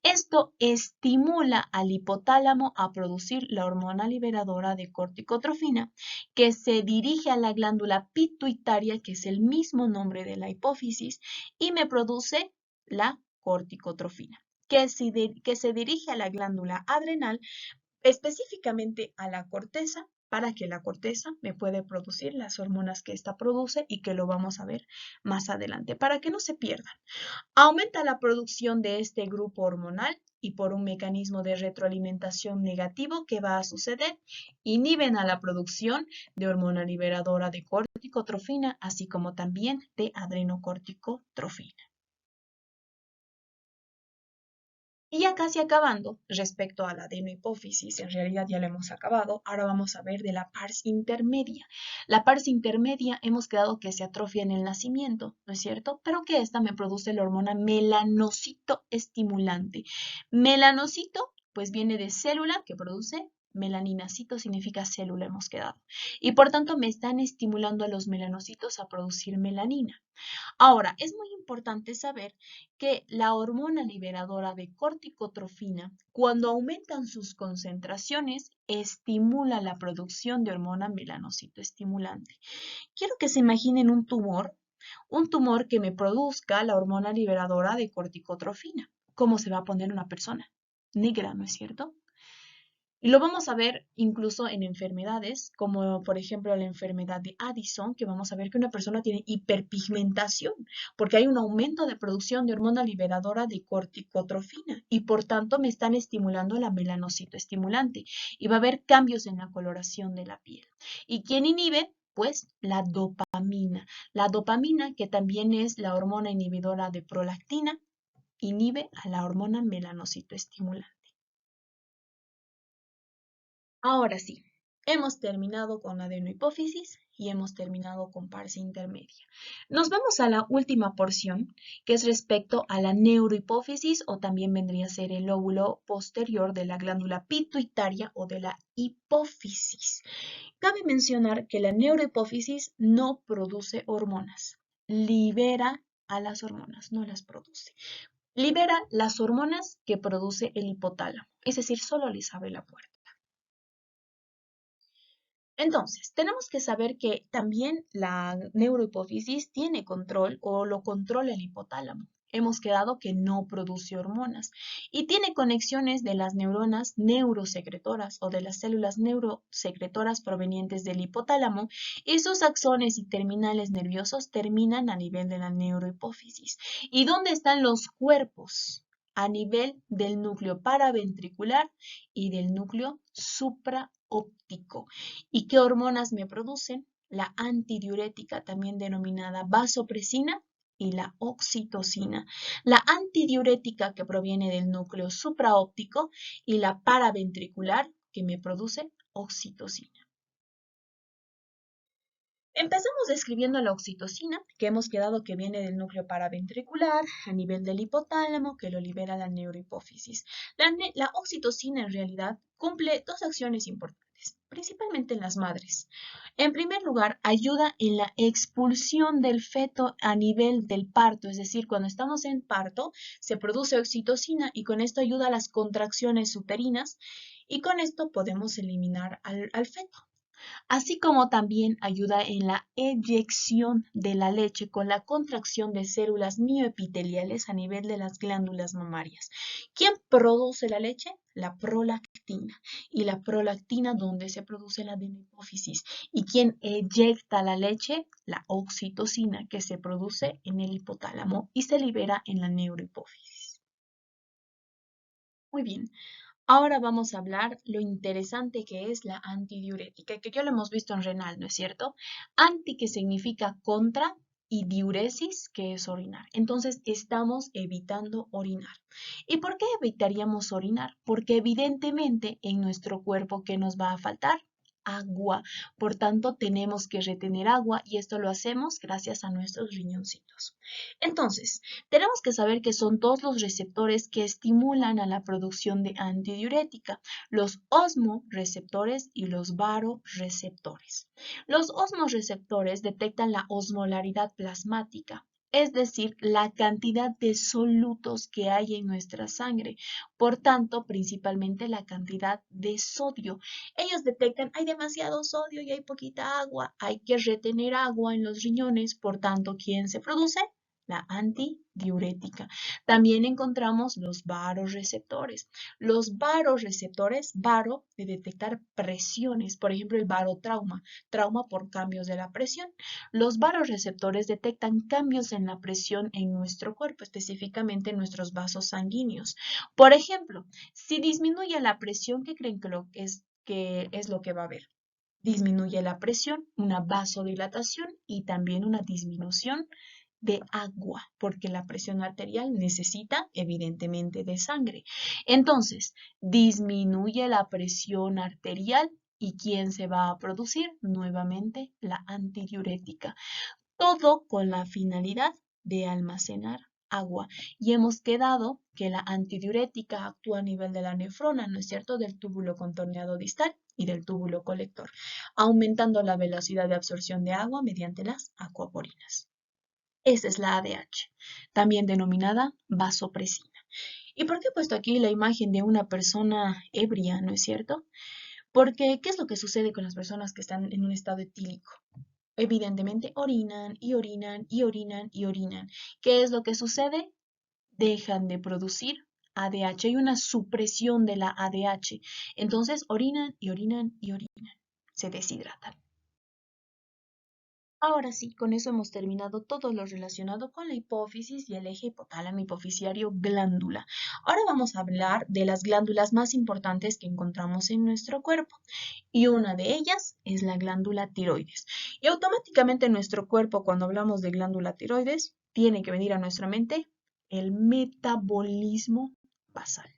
Esto estimula al hipotálamo a producir la hormona liberadora de corticotrofina, que se dirige a la glándula pituitaria, que es el mismo nombre de la hipófisis, y me produce la corticotrofina, que se dirige a la glándula adrenal, específicamente a la corteza, para que la corteza me puede producir las hormonas que ésta produce y que lo vamos a ver más adelante, para que no se pierdan. Aumenta la producción de este grupo hormonal y por un mecanismo de retroalimentación negativo, ¿qué va a suceder? Inhiben a la producción de hormona liberadora de corticotrofina, así como también de adrenocorticotrofina. Y ya casi acabando, respecto a la adenohipófisis, en realidad ya la hemos acabado, ahora vamos a ver de la pars intermedia. La pars intermedia hemos quedado que se atrofia en el nacimiento, ¿no es cierto? Pero que esta me produce la hormona melanocito estimulante. Melanocito, pues viene de célula que produce melanina. Cito significa célula, hemos quedado. Y por tanto me están estimulando a los melanocitos a producir melanina. Ahora, es muy importante saber que la hormona liberadora de corticotrofina, cuando aumentan sus concentraciones, estimula la producción de hormona melanocito estimulante. Quiero que se imaginen un tumor que me produzca la hormona liberadora de corticotrofina. ¿Cómo se va a poner una persona? Negra, ¿no es cierto? Y lo vamos a ver incluso en enfermedades, como por ejemplo la enfermedad de Addison, que vamos a ver que una persona tiene hiperpigmentación, porque hay un aumento de producción de hormona liberadora de corticotrofina y por tanto me están estimulando la melanocito estimulante y va a haber cambios en la coloración de la piel. ¿Y quién inhibe? Pues la dopamina. La dopamina, que también es la hormona inhibidora de prolactina, inhibe a la hormona melanocito estimulante. Ahora sí, hemos terminado con la adenohipófisis y hemos terminado con pars intermedia. Nos vamos a la última porción, que es respecto a la neurohipófisis o también vendría a ser el lóbulo posterior de la glándula pituitaria o de la hipófisis. Cabe mencionar que la neurohipófisis no produce hormonas, libera a las hormonas, no las produce. Libera las hormonas que produce el hipotálamo, es decir, solo les abre la puerta. Entonces, tenemos que saber que también la neurohipófisis tiene control o lo controla el hipotálamo. Hemos quedado que no produce hormonas y tiene conexiones de las neuronas neurosecretoras o de las células neurosecretoras provenientes del hipotálamo y sus axones y terminales nerviosos terminan a nivel de la neurohipófisis. ¿Y dónde están los cuerpos? A nivel del núcleo paraventricular y del núcleo supraóptico. ¿Y qué hormonas me producen? La antidiurética, también denominada vasopresina, y la oxitocina. La antidiurética que proviene del núcleo supraóptico y la paraventricular que me produce oxitocina. Empezamos describiendo la oxitocina, que hemos quedado que viene del núcleo paraventricular a nivel del hipotálamo, que lo libera la neurohipófisis. La oxitocina en realidad cumple dos acciones importantes. importantes, principalmente en las madres. En primer lugar, ayuda en la expulsión del feto a nivel del parto, es decir, cuando estamos en parto se produce oxitocina y con esto ayuda a las contracciones uterinas y con esto podemos eliminar al feto, así como también ayuda en la eyección de la leche con la contracción de células mioepiteliales a nivel de las glándulas mamarias. ¿Quién produce la leche? La prolactina. ¿Y la prolactina dónde se produce? La adenohipófisis. ¿Y quién eyecta la leche? La oxitocina, que se produce en el hipotálamo y se libera en la neurohipófisis. Muy bien. Ahora vamos a hablar lo interesante que es la antidiurética, que ya lo hemos visto en renal, ¿no es cierto? Anti, que significa contra, y diuresis, que es orinar. Entonces, estamos evitando orinar. ¿Y por qué evitaríamos orinar? Porque evidentemente en nuestro cuerpo, ¿qué nos va a faltar? Agua. Por tanto, tenemos que retener agua y esto lo hacemos gracias a nuestros riñoncitos. Entonces, tenemos que saber que son todos los receptores que estimulan a la producción de antidiurética, los osmoreceptores y los baroreceptores. Los osmoreceptores detectan la osmolaridad plasmática, es decir, la cantidad de solutos que hay en nuestra sangre, por tanto, principalmente la cantidad de sodio. Ellos detectan, hay demasiado sodio y hay poquita agua, hay que retener agua en los riñones, por tanto, ¿quién se produce? La antidiurética. También encontramos los baroreceptores. Los baroreceptores, baro, de detectar presiones, por ejemplo, el barotrauma, trauma por cambios de la presión. Los baroreceptores detectan cambios en la presión en nuestro cuerpo, específicamente en nuestros vasos sanguíneos. Por ejemplo, si disminuye la presión, ¿qué creen que es lo que va a haber? Disminuye la presión, una vasodilatación y también una disminución de agua, porque la presión arterial necesita evidentemente de sangre. Entonces, disminuye la presión arterial y ¿quién se va a producir? Nuevamente la antidiurética. Todo con la finalidad de almacenar agua. Y hemos quedado que la antidiurética actúa a nivel de la nefrona, ¿no es cierto? Del túbulo contorneado distal y del túbulo colector, aumentando la velocidad de absorción de agua mediante las acuaporinas. Esa es la ADH, también denominada vasopresina. ¿Y por qué he puesto aquí la imagen de una persona ebria, no es cierto? Porque, ¿qué es lo que sucede con las personas que están en un estado etílico? Evidentemente orinan y orinan y orinan y orinan. ¿Qué es lo que sucede? Dejan de producir ADH. Hay una supresión de la ADH. Entonces orinan y orinan y orinan. Se deshidratan. Ahora sí, con eso hemos terminado todo lo relacionado con la hipófisis y el eje hipotálamo hipofisiario glándula. Ahora vamos a hablar de las glándulas más importantes que encontramos en nuestro cuerpo y una de ellas es la glándula tiroides. Y automáticamente en nuestro cuerpo, cuando hablamos de glándula tiroides, tiene que venir a nuestra mente el metabolismo basal.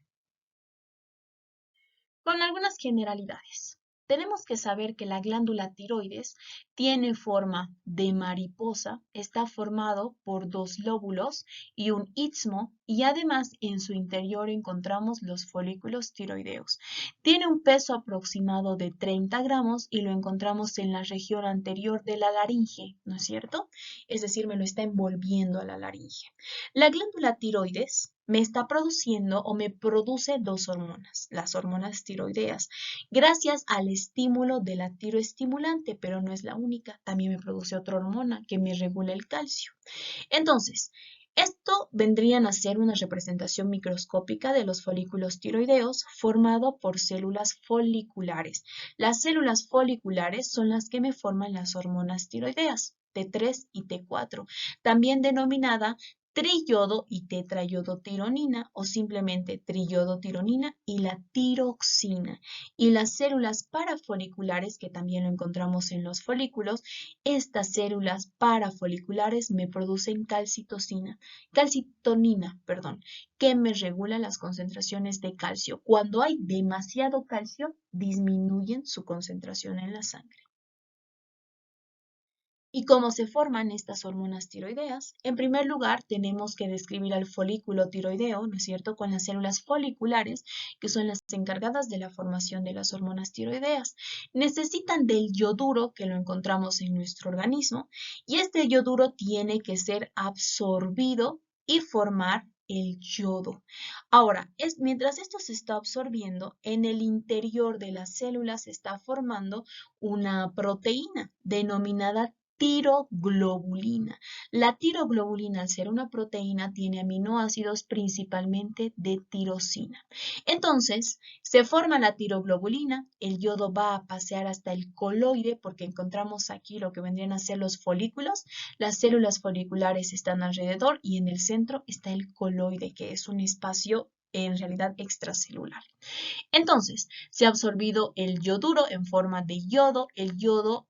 Con algunas generalidades. Tenemos que saber que la glándula tiroides tiene forma de mariposa, está formado por dos lóbulos y un istmo y además en su interior encontramos los folículos tiroideos. Tiene un peso aproximado de 30 gramos y lo encontramos en la región anterior de la laringe, ¿no es cierto? Es decir, me lo está envolviendo a la laringe. La glándula tiroides me está produciendo o me produce dos hormonas, las hormonas tiroideas, gracias al estímulo de la tiroestimulante, pero no es la única, también me produce otra hormona que me regula el calcio. Entonces, esto vendrían a ser una representación microscópica de los folículos tiroideos formado por células foliculares. Las células foliculares son las que me forman las hormonas tiroideas. T3 y T4, también denominada triyodo y tetrayodotironina o simplemente triyodotironina y la tiroxina. Y las células parafoliculares, que también lo encontramos en los folículos, estas células parafoliculares me producen calcitonina, que me regula las concentraciones de calcio. Cuando hay demasiado calcio, disminuyen su concentración en la sangre. ¿Y cómo se forman estas hormonas tiroideas? En primer lugar, tenemos que describir al folículo tiroideo, ¿no es cierto?, con las células foliculares, que son las encargadas de la formación de las hormonas tiroideas. Necesitan del yoduro, que lo encontramos en nuestro organismo, y este yoduro tiene que ser absorbido y formar el yodo. Ahora, mientras esto se está absorbiendo, en el interior de las células se está formando una proteína denominada tiroglobulina. La tiroglobulina, al ser una proteína, tiene aminoácidos principalmente de tirosina. Entonces, se forma la tiroglobulina, el yodo va a pasear hasta el coloide, porque encontramos aquí lo que vendrían a ser los folículos. Las células foliculares están alrededor y en el centro está el coloide, que es un espacio en realidad extracelular. Entonces, se ha absorbido el yoduro en forma de yodo. El yodo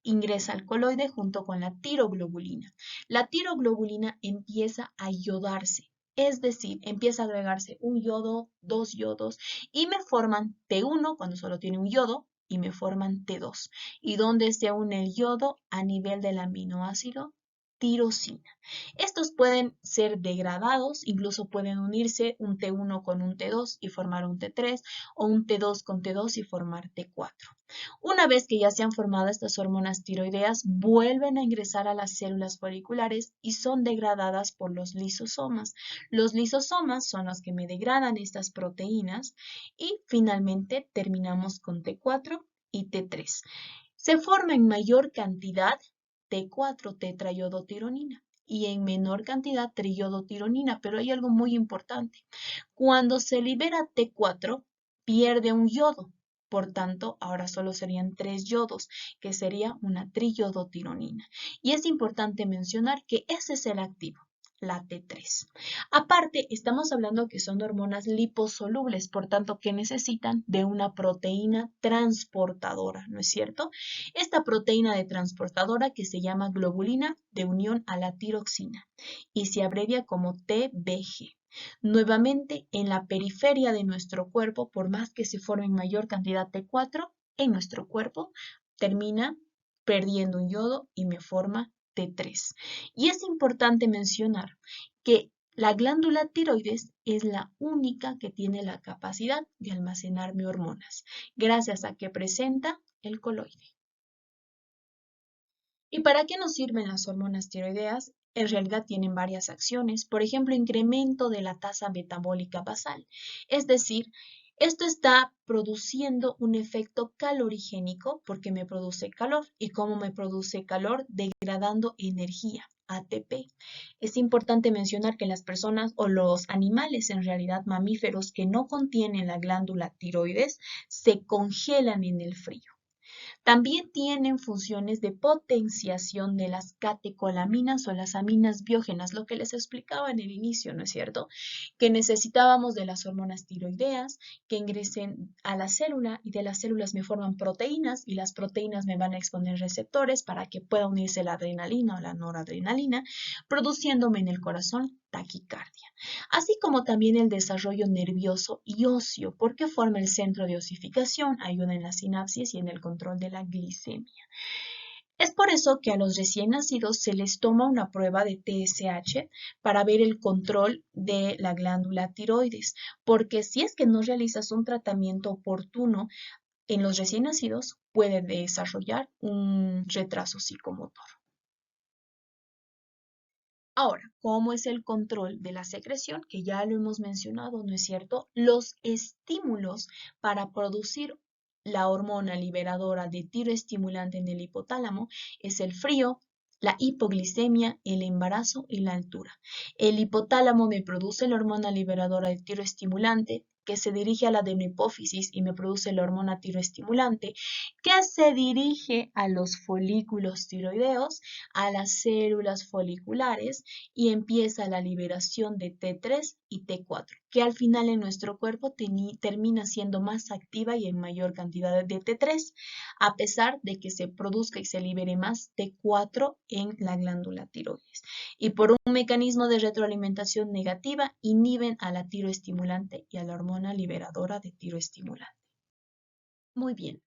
ingresa al coloide junto con la tiroglobulina. La tiroglobulina empieza a iodarse, es decir, empieza a agregarse un yodo, dos yodos y me forman T1 cuando solo tiene un yodo y me forman T2. ¿Y dónde se une el yodo? A nivel del aminoácido tirosina. Estos pueden ser degradados, incluso pueden unirse un T1 con un T2 y formar un T3 o un T2 con T2 y formar T4. Una vez que ya se han formado estas hormonas tiroideas, vuelven a ingresar a las células foliculares y son degradadas por los lisosomas. Los lisosomas son los que me degradan estas proteínas y finalmente terminamos con T4 y T3. Se forma en mayor cantidad T4 tetrayodotironina y en menor cantidad triyodotironina, pero hay algo muy importante. Cuando se libera T4, pierde un yodo. Por tanto, ahora solo serían 3 yodos, que sería una triyodotironina. Y es importante mencionar que ese es el activo, la T3. Aparte, estamos hablando que son hormonas liposolubles, por tanto, que necesitan de una proteína transportadora, ¿no es cierto? Esta proteína de transportadora que se llama globulina de unión a la tiroxina y se abrevia como TBG. Nuevamente, en la periferia de nuestro cuerpo, por más que se forme en mayor cantidad T4, en nuestro cuerpo termina perdiendo un yodo y me forma T3. Y es importante mencionar que la glándula tiroides es la única que tiene la capacidad de almacenarme hormonas, gracias a que presenta el coloide. ¿Y para qué nos sirven las hormonas tiroideas? En realidad tienen varias acciones, por ejemplo, incremento de la tasa metabólica basal, es decir, esto está produciendo un efecto calorigénico porque me produce calor. ¿Y cómo me produce calor? Degradando energía, ATP. Es importante mencionar que las personas o los animales, en realidad mamíferos que no contienen la glándula tiroides, se congelan en el frío. También tienen funciones de potenciación de las catecolaminas o las aminas biógenas, lo que les explicaba en el inicio, ¿no es cierto? Que necesitábamos de las hormonas tiroideas que ingresen a la célula y de las células me forman proteínas y las proteínas me van a exponer receptores para que pueda unirse la adrenalina o la noradrenalina, produciéndome en el corazón taquicardia, así como también el desarrollo nervioso y óseo, porque forma el centro de osificación, ayuda en la sinapsis y en el control de la glicemia. Es por eso que a los recién nacidos se les toma una prueba de TSH para ver el control de la glándula tiroides, porque si es que no realizas un tratamiento oportuno en los recién nacidos, puede desarrollar un retraso psicomotor. Ahora, ¿cómo es el control de la secreción? Que ya lo hemos mencionado, ¿no es cierto? Los estímulos para producir la hormona liberadora de tiroestimulante en el hipotálamo es el frío, la hipoglicemia, el embarazo y la altura. El hipotálamo me produce la hormona liberadora de tiroestimulante, que se dirige a la adenohipófisis y me produce la hormona tiroestimulante, que se dirige a los folículos tiroideos, a las células foliculares y empieza la liberación de T3 y T4, que al final en nuestro cuerpo termina siendo más activa y en mayor cantidad de T3, a pesar de que se produzca y se libere más T4 en la glándula tiroides. Y por un mecanismo de retroalimentación negativa, inhiben a la tiroestimulante y a la hormona liberadora de tiroestimulante. Muy bien,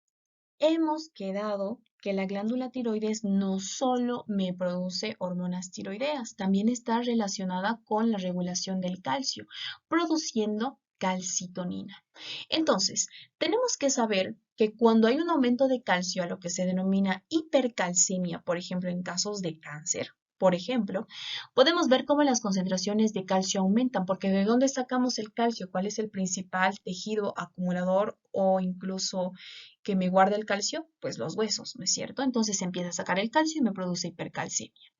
hemos quedado que la glándula tiroides no solo me produce hormonas tiroideas, también está relacionada con la regulación del calcio, produciendo calcitonina. Entonces, tenemos que saber que cuando hay un aumento de calcio a lo que se denomina hipercalcemia, por ejemplo, en casos de cáncer, por ejemplo, podemos ver cómo las concentraciones de calcio aumentan, porque ¿de dónde sacamos el calcio? ¿Cuál es el principal tejido acumulador o incluso que me guarda el calcio? Pues los huesos, ¿no es cierto? Entonces se empieza a sacar el calcio y me produce hipercalcemia.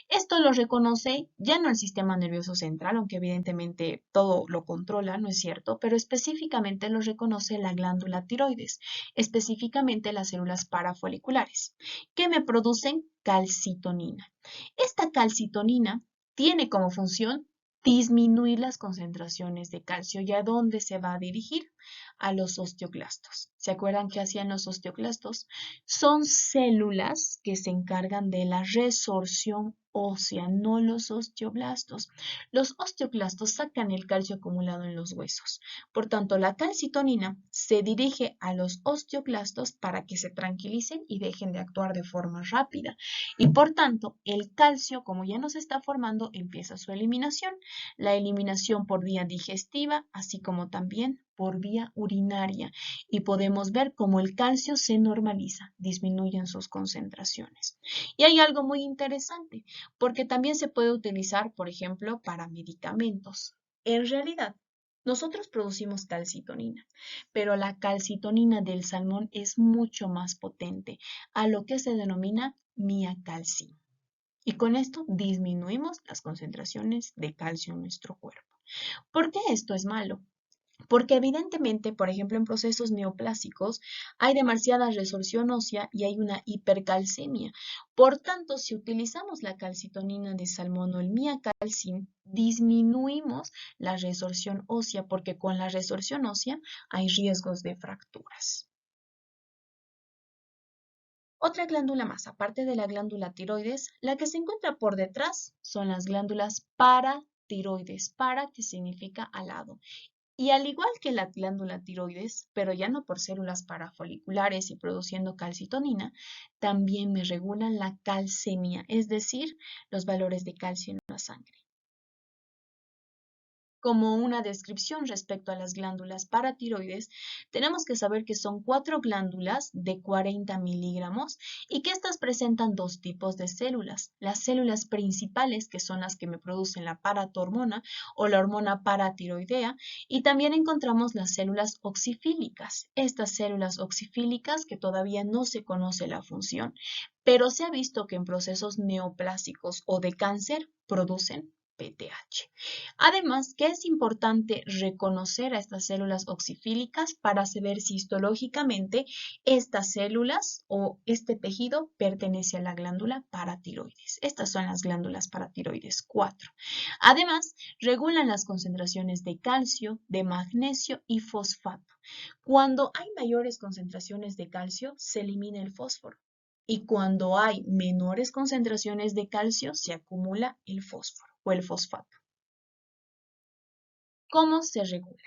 Esto lo reconoce ya no el sistema nervioso central, aunque evidentemente todo lo controla, ¿no es cierto? Pero específicamente lo reconoce la glándula tiroides, específicamente las células parafoliculares, que me producen calcitonina. Esta calcitonina tiene como función disminuir las concentraciones de calcio. ¿Y a dónde se va a dirigir? A los osteoclastos. ¿Se acuerdan qué hacían los osteoclastos? Son células que se encargan de la resorción ósea, no los osteoblastos. Los osteoclastos sacan el calcio acumulado en los huesos. Por tanto, la calcitonina se dirige a los osteoclastos para que se tranquilicen y dejen de actuar de forma rápida. Y por tanto, el calcio, como ya no se está formando, empieza su eliminación. La eliminación por vía digestiva, así como también por vía urinaria. Y podemos ver cómo el calcio se normaliza, disminuyen sus concentraciones. Y hay algo muy interesante, porque también se puede utilizar, por ejemplo, para medicamentos. En realidad, nosotros producimos calcitonina, pero la calcitonina del salmón es mucho más potente, a lo que se denomina miacalcina. Y con esto disminuimos las concentraciones de calcio en nuestro cuerpo. ¿Por qué esto es malo? Porque evidentemente, por ejemplo, en procesos neoplásicos hay demasiada resorción ósea y hay una hipercalcemia. Por tanto, si utilizamos la calcitonina de salmón o el miacalcin, disminuimos la resorción ósea porque con la resorción ósea hay riesgos de fracturas. Otra glándula más, aparte de la glándula tiroides, la que se encuentra por detrás son las glándulas paratiroides. Para, que significa al lado. Y al igual que la glándula tiroides, pero ya no por células parafoliculares y produciendo calcitonina, también me regulan la calcemia, es decir, los valores de calcio en la sangre. Como una descripción respecto a las glándulas paratiroides, tenemos que saber que son 4 glándulas de 40 miligramos y que estas presentan dos tipos de células. Las células principales, que son las que me producen la paratormona o la hormona paratiroidea, y también encontramos las células oxifílicas. Estas células oxifílicas que todavía no se conoce la función, pero se ha visto que en procesos neoplásicos o de cáncer producen PTH. Además, que es importante reconocer a estas células oxifílicas para saber si histológicamente estas células o este tejido pertenece a la glándula paratiroides. Estas son las glándulas paratiroides 4. Además, regulan las concentraciones de calcio, de magnesio y fosfato. Cuando hay mayores concentraciones de calcio, se elimina el fósforo. Y cuando hay menores concentraciones de calcio, se acumula el fósforo o el fosfato. ¿Cómo se regula?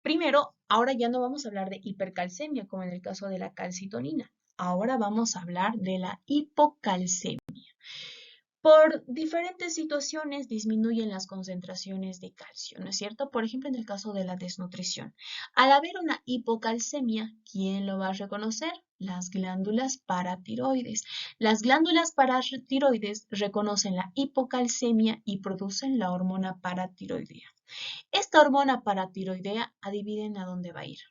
Primero, ahora ya no vamos a hablar de hipercalcemia como en el caso de la calcitonina. Ahora vamos a hablar de la hipocalcemia. Por diferentes situaciones disminuyen las concentraciones de calcio, ¿no es cierto? Por ejemplo, en el caso de la desnutrición. Al haber una hipocalcemia, ¿quién lo va a reconocer? Las glándulas paratiroides. Las glándulas paratiroides reconocen la hipocalcemia y producen la hormona paratiroidea. Esta hormona paratiroidea, adivinen a dónde va a ir.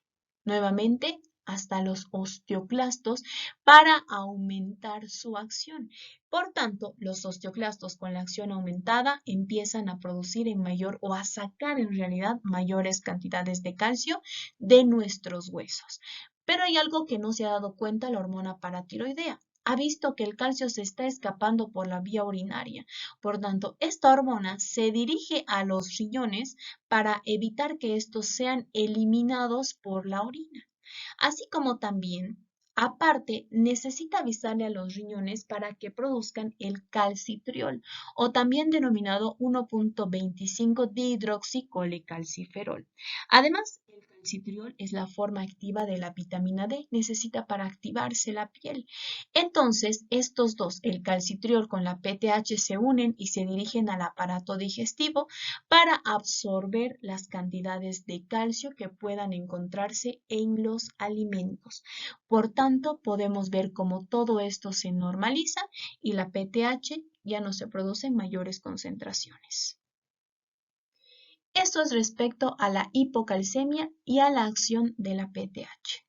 Nuevamente, hasta los osteoclastos para aumentar su acción. Por tanto, los osteoclastos con la acción aumentada empiezan a producir en mayor o a sacar en realidad mayores cantidades de calcio de nuestros huesos. Pero hay algo que no se ha dado cuenta la hormona paratiroidea. Ha visto que el calcio se está escapando por la vía urinaria. Por tanto, esta hormona se dirige a los riñones para evitar que estos sean eliminados por la orina. Así como también, aparte, necesita avisarle a los riñones para que produzcan el calcitriol o también denominado 1.25 dihidroxicolecalciferol. Además, el calcitriol es la forma activa de la vitamina D, necesita para activarse la piel. Entonces, estos dos, el calcitriol con la PTH, se unen y se dirigen al aparato digestivo para absorber las cantidades de calcio que puedan encontrarse en los alimentos. Por tanto, podemos ver cómo todo esto se normaliza y la PTH ya no se produce en mayores concentraciones. Esto es respecto a la hipocalcemia y a la acción de la PTH.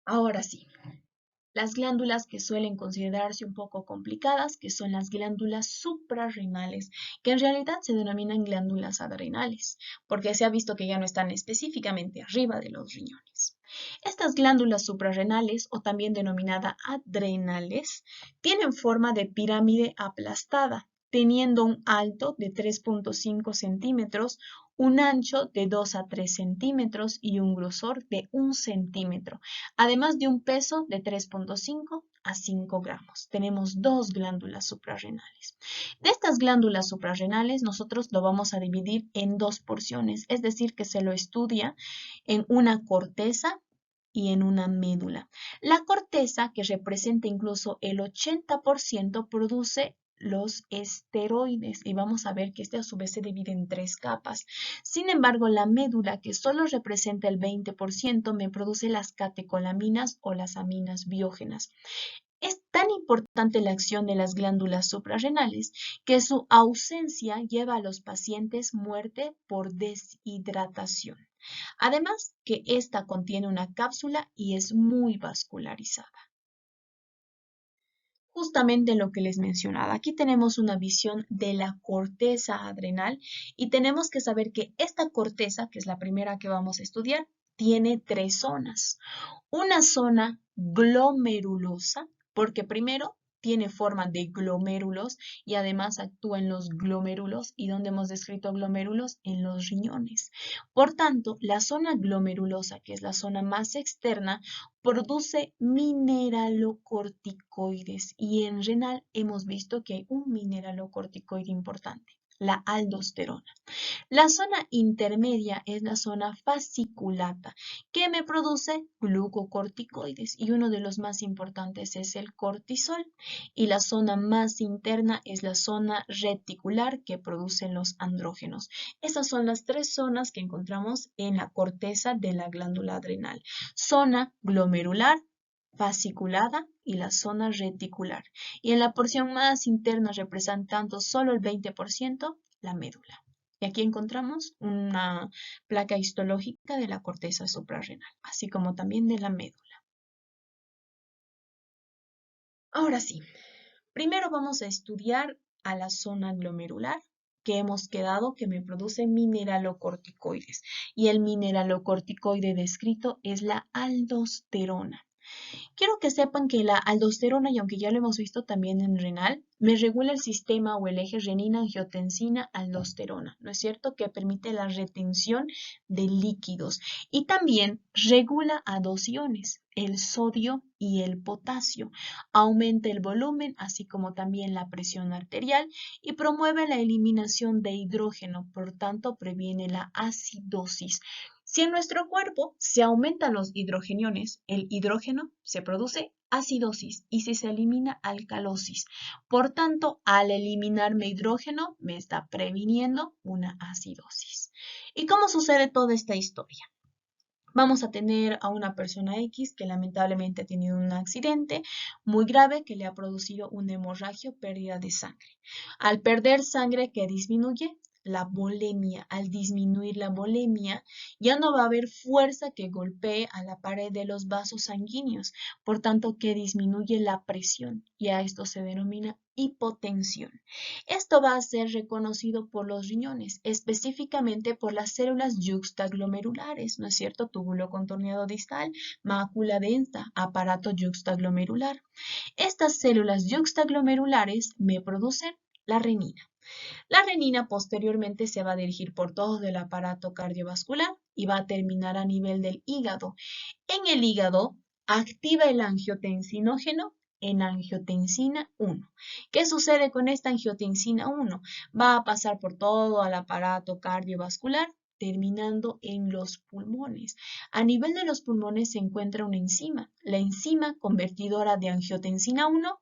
Ahora sí, las glándulas que suelen considerarse un poco complicadas, que son las glándulas suprarrenales, que en realidad se denominan glándulas adrenales, porque se ha visto que ya no están específicamente arriba de los riñones. Estas glándulas suprarrenales, o también denominadas adrenales, tienen forma de pirámide aplastada, teniendo un alto de 3.5 centímetros, un ancho de 2 a 3 centímetros y un grosor de 1 centímetro, además de un peso de 3.5 a 5 gramos. Tenemos dos glándulas suprarrenales. De estas glándulas suprarrenales, nosotros lo vamos a dividir en dos porciones, es decir, que se lo estudia en una corteza y en una médula. La corteza, que representa incluso el 80%, produce los esteroides y vamos a ver que este a su vez se divide en tres capas. Sin embargo, la médula, que solo representa el 20%, me produce las catecolaminas o las aminas biógenas. Es tan importante la acción de las glándulas suprarrenales que su ausencia lleva a los pacientes muerte por deshidratación. Además que esta contiene una cápsula y es muy vascularizada. Justamente lo que les mencionaba, aquí tenemos una visión de la corteza adrenal y tenemos que saber que esta corteza, que es la primera que vamos a estudiar, tiene tres zonas. Una zona glomerulosa, porque primero tiene forma de glomérulos y además actúa en los glomérulos. ¿Y dónde hemos descrito glomérulos? En los riñones. Por tanto, la zona glomerulosa, que es la zona más externa, produce mineralocorticoides y en renal hemos visto que hay un mineralocorticoide importante, la aldosterona. La zona intermedia es la zona fasciculata, que me produce glucocorticoides y uno de los más importantes es el cortisol. Y la zona más interna es la zona reticular, que produce los andrógenos. Esas son las tres zonas que encontramos en la corteza de la glándula adrenal. Zona glomerular, fasciculada y la zona reticular. Y en la porción más interna, representando solo el 20%, la médula. Y aquí encontramos una placa histológica de la corteza suprarrenal, así como también de la médula. Ahora sí, primero vamos a estudiar a la zona glomerular, que hemos quedado que me produce mineralocorticoides. Y el mineralocorticoide descrito es la aldosterona. Quiero que sepan que la aldosterona, y aunque ya lo hemos visto también en renal, me regula el sistema o el eje renina-angiotensina-aldosterona, ¿no es cierto? Que permite la retención de líquidos y también regula a dos iones, el sodio y el potasio. Aumenta el volumen, así como también la presión arterial y promueve la eliminación de hidrógeno, por tanto previene la acidosis. Si en nuestro cuerpo se aumentan los hidrogeniones, el hidrógeno se produce acidosis y si se elimina alcalosis. Por tanto, al eliminarme hidrógeno, me está previniendo una acidosis. ¿Y cómo sucede toda esta historia? Vamos a tener a una persona X que lamentablemente ha tenido un accidente muy grave que le ha producido una hemorragia o pérdida de sangre. Al perder sangre, ¿qué disminuye? La volemia. Al disminuir la volemia, ya no va a haber fuerza que golpee a la pared de los vasos sanguíneos, por tanto que disminuye la presión y a esto se denomina hipotensión. Esto va a ser reconocido por los riñones, específicamente por las células yuxtaglomerulares, ¿no es cierto? Túbulo contorneado distal, mácula densa, aparato yuxtaglomerular. Estas células yuxtaglomerulares me producen la renina. La renina posteriormente se va a dirigir por todo el aparato cardiovascular y va a terminar a nivel del hígado. En el hígado activa el angiotensinógeno en angiotensina 1. ¿Qué sucede con esta angiotensina 1? Va a pasar por todo el aparato cardiovascular terminando en los pulmones. A nivel de los pulmones se encuentra una enzima, la enzima convertidora de angiotensina 1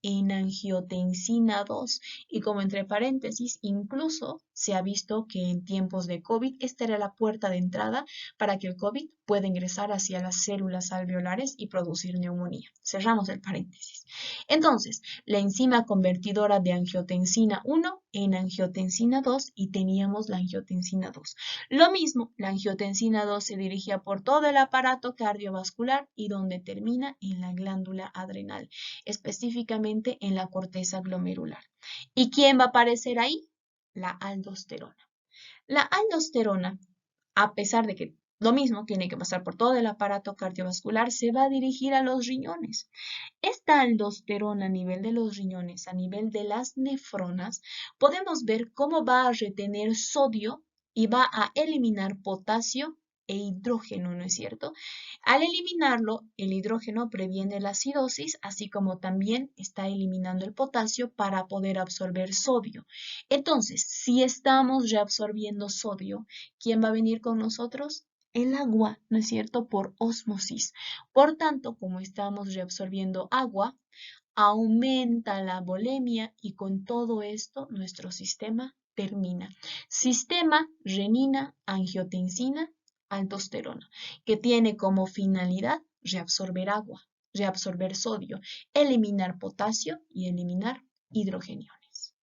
en angiotensina 2. Y como entre paréntesis, incluso se ha visto que en tiempos de COVID, esta era la puerta de entrada para que el COVID pueda ingresar hacia las células alveolares y producir neumonía. Cerramos el paréntesis. Entonces, la enzima convertidora de angiotensina 1 en angiotensina 2 y teníamos la angiotensina 2. Lo mismo, la angiotensina 2 se dirigía por todo el aparato cardiovascular y donde termina en la glándula adrenal, específicamente en la corteza glomerular. ¿Y quién va a aparecer ahí? La aldosterona. La aldosterona, a pesar de que lo mismo tiene que pasar por todo el aparato cardiovascular, se va a dirigir a los riñones. Esta aldosterona a nivel de los riñones, a nivel de las nefronas, podemos ver cómo va a retener sodio y va a eliminar potasio e hidrógeno, ¿no es cierto? Al eliminarlo, el hidrógeno previene la acidosis, así como también está eliminando el potasio para poder absorber sodio. Entonces, si estamos reabsorbiendo sodio, ¿quién va a venir con nosotros? El agua, ¿no es cierto? Por ósmosis. Por tanto, como estamos reabsorbiendo agua, aumenta la volemia y con todo esto nuestro sistema termina. Sistema renina, angiotensina, aldosterona, que tiene como finalidad reabsorber agua, reabsorber sodio, eliminar potasio y eliminar hidrogeniones.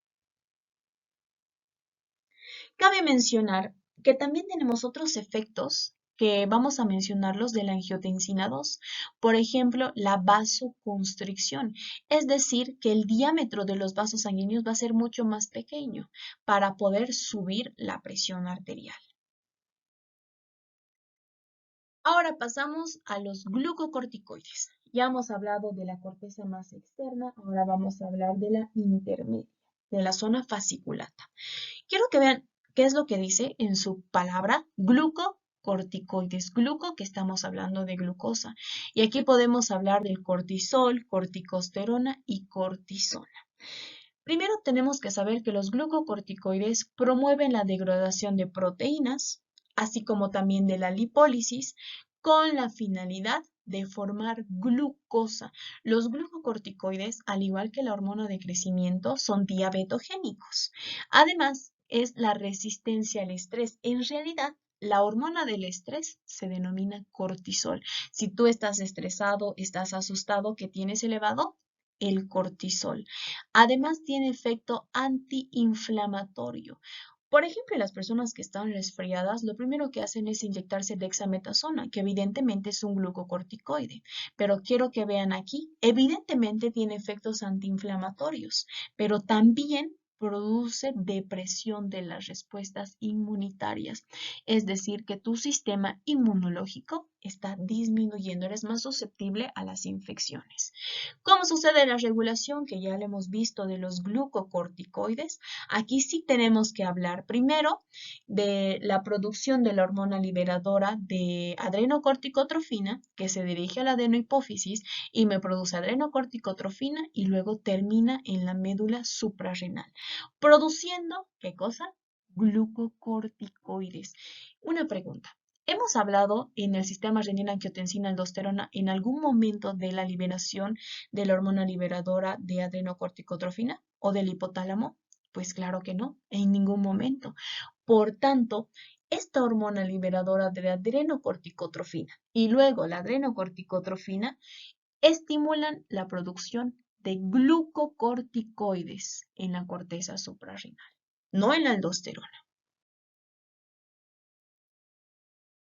Cabe mencionar que también tenemos otros efectos que vamos a mencionarlos de la angiotensina 2. Por ejemplo, la vasoconstricción, es decir, que el diámetro de los vasos sanguíneos va a ser mucho más pequeño para poder subir la presión arterial. Ahora pasamos a los glucocorticoides. Ya hemos hablado de la corteza más externa, ahora vamos a hablar de la intermedia, de la zona fasciculata. Quiero que vean qué es lo que dice en su palabra glucocorticoides. Gluco, que estamos hablando de glucosa. Y aquí podemos hablar del cortisol, corticosterona y cortisona. Primero tenemos que saber que los glucocorticoides promueven la degradación de proteínas, así como también de la lipólisis, con la finalidad de formar glucosa. Los glucocorticoides, al igual que la hormona de crecimiento, son diabetogénicos. Además, es la resistencia al estrés. En realidad, la hormona del estrés se denomina cortisol. Si tú estás estresado, estás asustado, ¿qué tienes elevado? El cortisol. Además, tiene efecto antiinflamatorio. Por ejemplo, las personas que están resfriadas, lo primero que hacen es inyectarse dexametasona, que evidentemente es un glucocorticoide. Pero quiero que vean aquí, evidentemente tiene efectos antiinflamatorios, pero también produce depresión de las respuestas inmunitarias. Es decir, que tu sistema inmunológico está disminuyendo, eres más susceptible a las infecciones. ¿Cómo sucede la regulación? Que ya le hemos visto de los glucocorticoides. Aquí sí tenemos que hablar primero de la producción de la hormona liberadora de adrenocorticotrofina, que se dirige a la adenohipófisis y me produce adrenocorticotrofina y luego termina en la médula suprarrenal, produciendo, ¿qué cosa? Glucocorticoides. Una pregunta. Hemos hablado en el sistema renina-angiotensina-aldosterona en algún momento de la liberación de la hormona liberadora de adrenocorticotrofina o del hipotálamo. Pues claro que no, en ningún momento. Por tanto, esta hormona liberadora de adrenocorticotrofina y luego la adrenocorticotrofina estimulan la producción de glucocorticoides en la corteza suprarrenal, no en la aldosterona.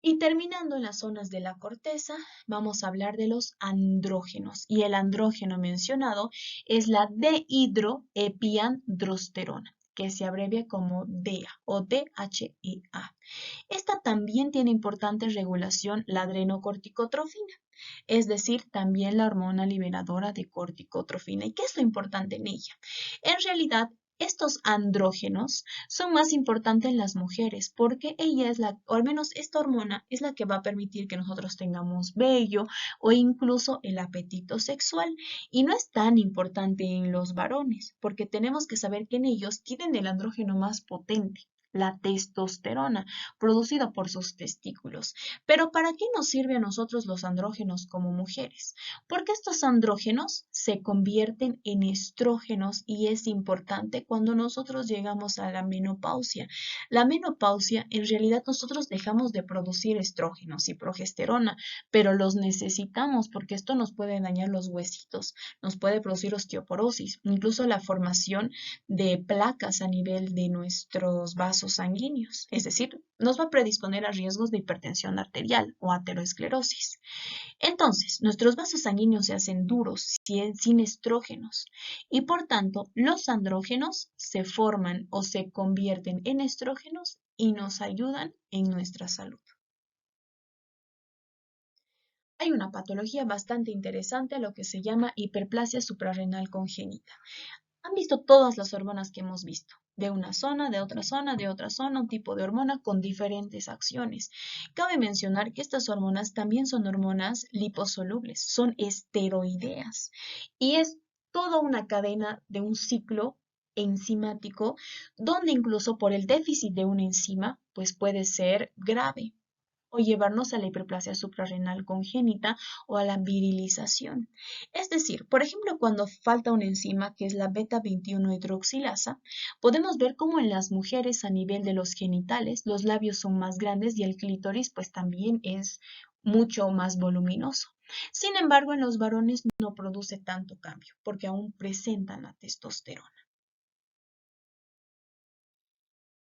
Y terminando en las zonas de la corteza, vamos a hablar de los andrógenos. Y el andrógeno mencionado es la dehidroepiandrosterona, que se abrevia como DEA o DHEA. Esta también tiene importante regulación la adrenocorticotrofina, es decir, también la hormona liberadora de corticotrofina. ¿Y qué es lo importante en ella? En realidad, estos andrógenos son más importantes en las mujeres porque ella es la, o al menos esta hormona es la que va a permitir que nosotros tengamos vello o incluso el apetito sexual. Y no es tan importante en los varones porque tenemos que saber que en ellos tienen el andrógeno más potente, la testosterona, producida por sus testículos. Pero ¿para qué nos sirve a nosotros los andrógenos como mujeres? Porque estos andrógenos se convierten en estrógenos y es importante cuando nosotros llegamos a la menopausia. La menopausia, en realidad nosotros dejamos de producir estrógenos y progesterona, pero los necesitamos porque esto nos puede dañar los huesitos, nos puede producir osteoporosis, incluso la formación de placas a nivel de nuestros vasos sanguíneos, es decir, nos va a predisponer a riesgos de hipertensión arterial o aterosclerosis. Entonces, nuestros vasos sanguíneos se hacen duros sin estrógenos y por tanto los andrógenos se forman o se convierten en estrógenos y nos ayudan en nuestra salud. Hay una patología bastante interesante a lo que se llama hiperplasia suprarrenal congénita. Han visto todas las hormonas que hemos visto, de una zona, de otra zona, de otra zona, un tipo de hormona con diferentes acciones. Cabe mencionar que estas hormonas también son hormonas liposolubles, son esteroideas y es toda una cadena de un ciclo enzimático donde incluso por el déficit de una enzima pues puede ser grave o llevarnos a la hiperplasia suprarrenal congénita o a la virilización. Es decir, por ejemplo, cuando falta una enzima que es la beta-21 hidroxilasa, podemos ver cómo en las mujeres a nivel de los genitales los labios son más grandes y el clítoris pues también es mucho más voluminoso. Sin embargo, en los varones no produce tanto cambio porque aún presentan la testosterona.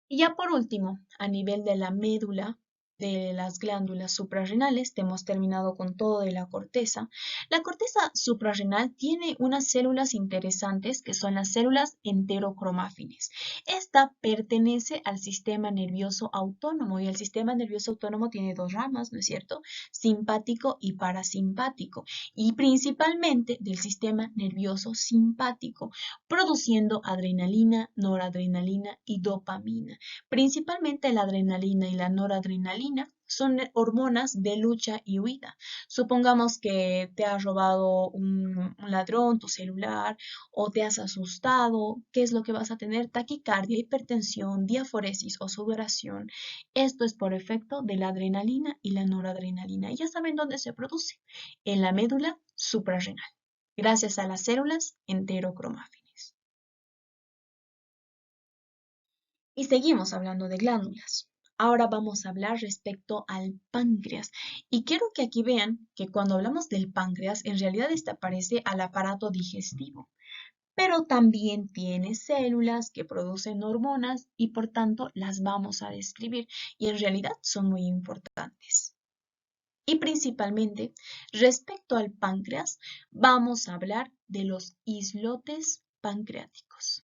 Y ya por último, a nivel de la médula, de las glándulas suprarrenales, te hemos terminado con todo de la corteza. La corteza suprarrenal tiene unas células interesantes que son las células enterocromáfines. Esta pertenece al sistema nervioso autónomo y el sistema nervioso autónomo tiene dos ramas, ¿no es cierto? Simpático y parasimpático y principalmente del sistema nervioso simpático, produciendo adrenalina, noradrenalina y dopamina. Principalmente la adrenalina y la noradrenalina son hormonas de lucha y huida. Supongamos que te ha robado un ladrón tu celular o te has asustado. ¿Qué es lo que vas a tener? Taquicardia, hipertensión, diaforesis o sudoración. Esto es por efecto de la adrenalina y la noradrenalina. Ya saben dónde se produce, en la médula suprarrenal, gracias a las células enterocromáfines. Y seguimos hablando de glándulas. Ahora vamos a hablar respecto al páncreas. Y quiero que aquí vean que cuando hablamos del páncreas, en realidad este aparece al aparato digestivo, pero también tiene células que producen hormonas y por tanto las vamos a describir y en realidad son muy importantes. Y principalmente respecto al páncreas, vamos a hablar de los islotes pancreáticos.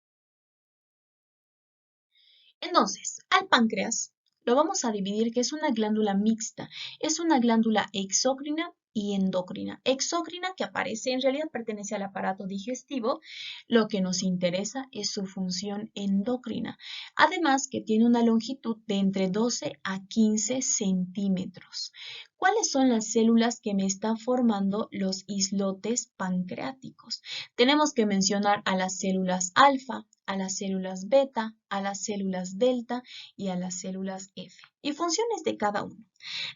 Entonces, al páncreas lo vamos a dividir que es una glándula mixta, es una glándula exócrina y endocrina. Exócrina que aparece, en realidad pertenece al aparato digestivo, lo que nos interesa es su función endocrina. Además que tiene una longitud de entre 12 a 15 centímetros. ¿Cuáles son las células que me están formando los islotes pancreáticos? Tenemos que mencionar a las células alfa, a las células beta, a las células delta y a las células F. Y funciones de cada uno.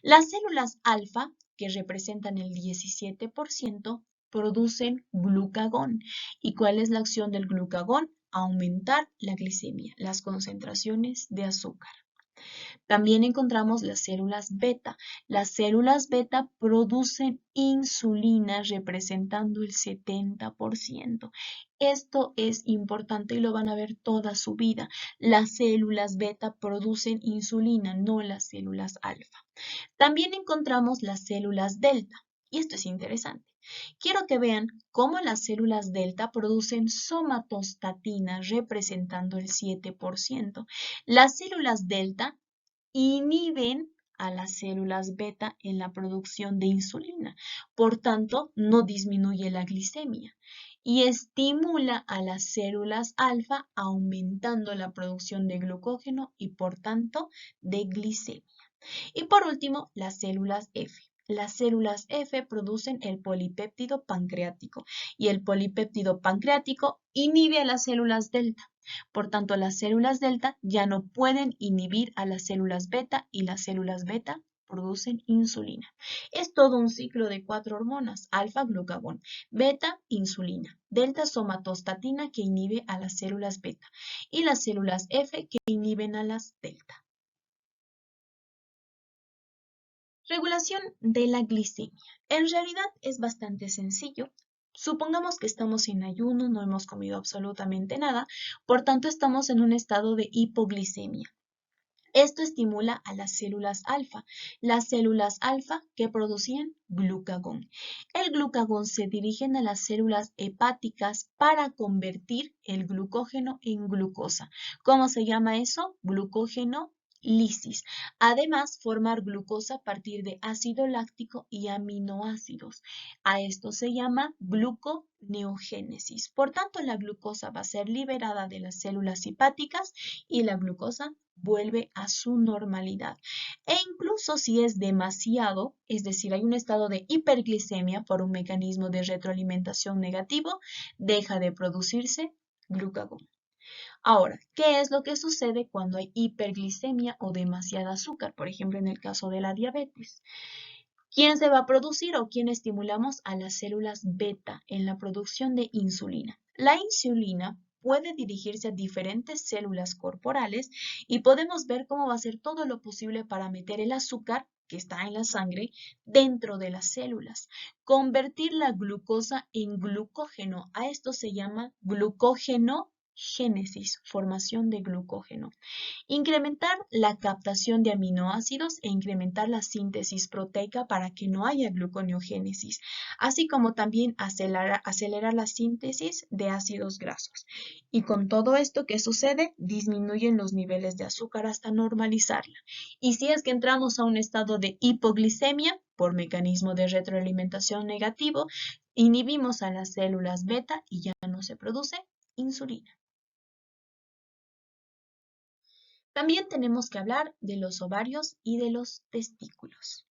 Las células alfa, que representan el 17%, producen glucagón. ¿Y cuál es la acción del glucagón? Aumentar la glicemia, las concentraciones de azúcar. También encontramos las células beta. Las células beta producen insulina representando el 70%. Esto es importante y lo van a ver toda su vida. Las células beta producen insulina, no las células alfa. También encontramos las células delta. Y esto es interesante. Quiero que vean cómo las células delta producen somatostatina representando el 7%. Las células delta inhiben a las células beta en la producción de insulina. Por tanto, no disminuye la glicemia y estimula a las células alfa aumentando la producción de glucógeno y por tanto de glicemia. Y por último, las células F. las células F producen el polipéptido pancreático y el polipéptido pancreático inhibe a las células delta. Por tanto, las células delta ya no pueden inhibir a las células beta y las células beta producen insulina. Es todo un ciclo de 4 hormonas: alfa, glucagón; beta, insulina; delta, somatostatina, que inhibe a las células beta, y las células F, que inhiben a las delta. Regulación de la glicemia. En realidad es bastante sencillo. Supongamos que estamos en ayuno, no hemos comido absolutamente nada, por tanto estamos en un estado de hipoglicemia. Esto estimula a las células alfa que producían glucagón. El glucagón se dirige a las células hepáticas para convertir el glucógeno en glucosa. ¿Cómo se llama eso? Glucógeno lisis. Además, formar glucosa a partir de ácido láctico y aminoácidos. A esto se llama gluconeogénesis. Por tanto, la glucosa va a ser liberada de las células hepáticas y la glucosa vuelve a su normalidad. E incluso si es demasiado, es decir, hay un estado de hiperglicemia por un mecanismo de retroalimentación negativo, deja de producirse glucagón. Ahora, ¿qué es lo que sucede cuando hay hiperglicemia o demasiada azúcar? Por ejemplo, en el caso de la diabetes. ¿Quién se va a producir o quién estimulamos? A las células beta en la producción de insulina. La insulina puede dirigirse a diferentes células corporales y podemos ver cómo va a hacer todo lo posible para meter el azúcar que está en la sangre dentro de las células. Convertir la glucosa en glucógeno. A esto se llama glucógenogénesis, formación de glucógeno. Incrementar la captación de aminoácidos e incrementar la síntesis proteica para que no haya gluconeogénesis, así como también acelerar la síntesis de ácidos grasos. Y con todo esto, ¿qué sucede? Disminuyen los niveles de azúcar hasta normalizarla. Y si es que entramos a un estado de hipoglicemia, por mecanismo de retroalimentación negativo, inhibimos a las células beta y ya no se produce insulina. También tenemos que hablar de los ovarios y de los testículos.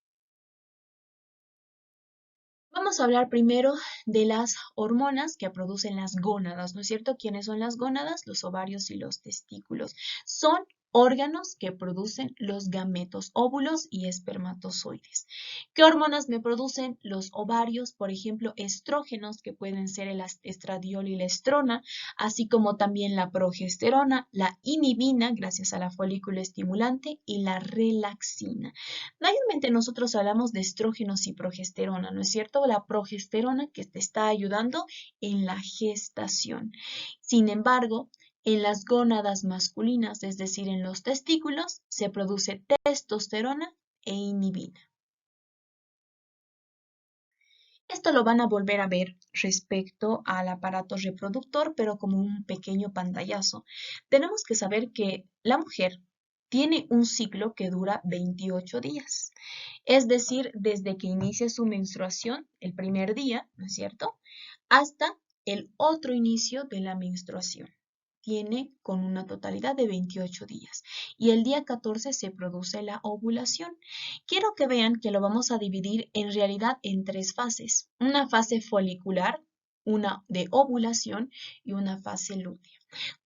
Vamos a hablar primero de las hormonas que producen las gónadas, ¿no es cierto? ¿Quiénes son las gónadas? Los ovarios y los testículos. Son órganos que producen los gametos, óvulos y espermatozoides. ¿Qué hormonas me producen los ovarios? Por ejemplo, estrógenos, que pueden ser el estradiol y la estrona, así como también la progesterona, la inhibina, gracias a la folículo estimulante, y la relaxina. Mayormente nosotros hablamos de estrógenos y progesterona, ¿no es cierto? La progesterona que te está ayudando en la gestación. Sin embargo, en las gónadas masculinas, es decir, en los testículos, se produce testosterona e inhibina. Esto lo van a volver a ver respecto al aparato reproductor, pero como un pequeño pantallazo. Tenemos que saber que la mujer tiene un ciclo que dura 28 días. Es decir, desde que inicia su menstruación, el primer día, ¿no es cierto?, hasta el otro inicio de la menstruación. Tiene con una totalidad de 28 días. Y el día 14 se produce la ovulación. Quiero que vean que lo vamos a dividir en realidad en 3 fases. Una fase folicular, una de ovulación y una fase lútea.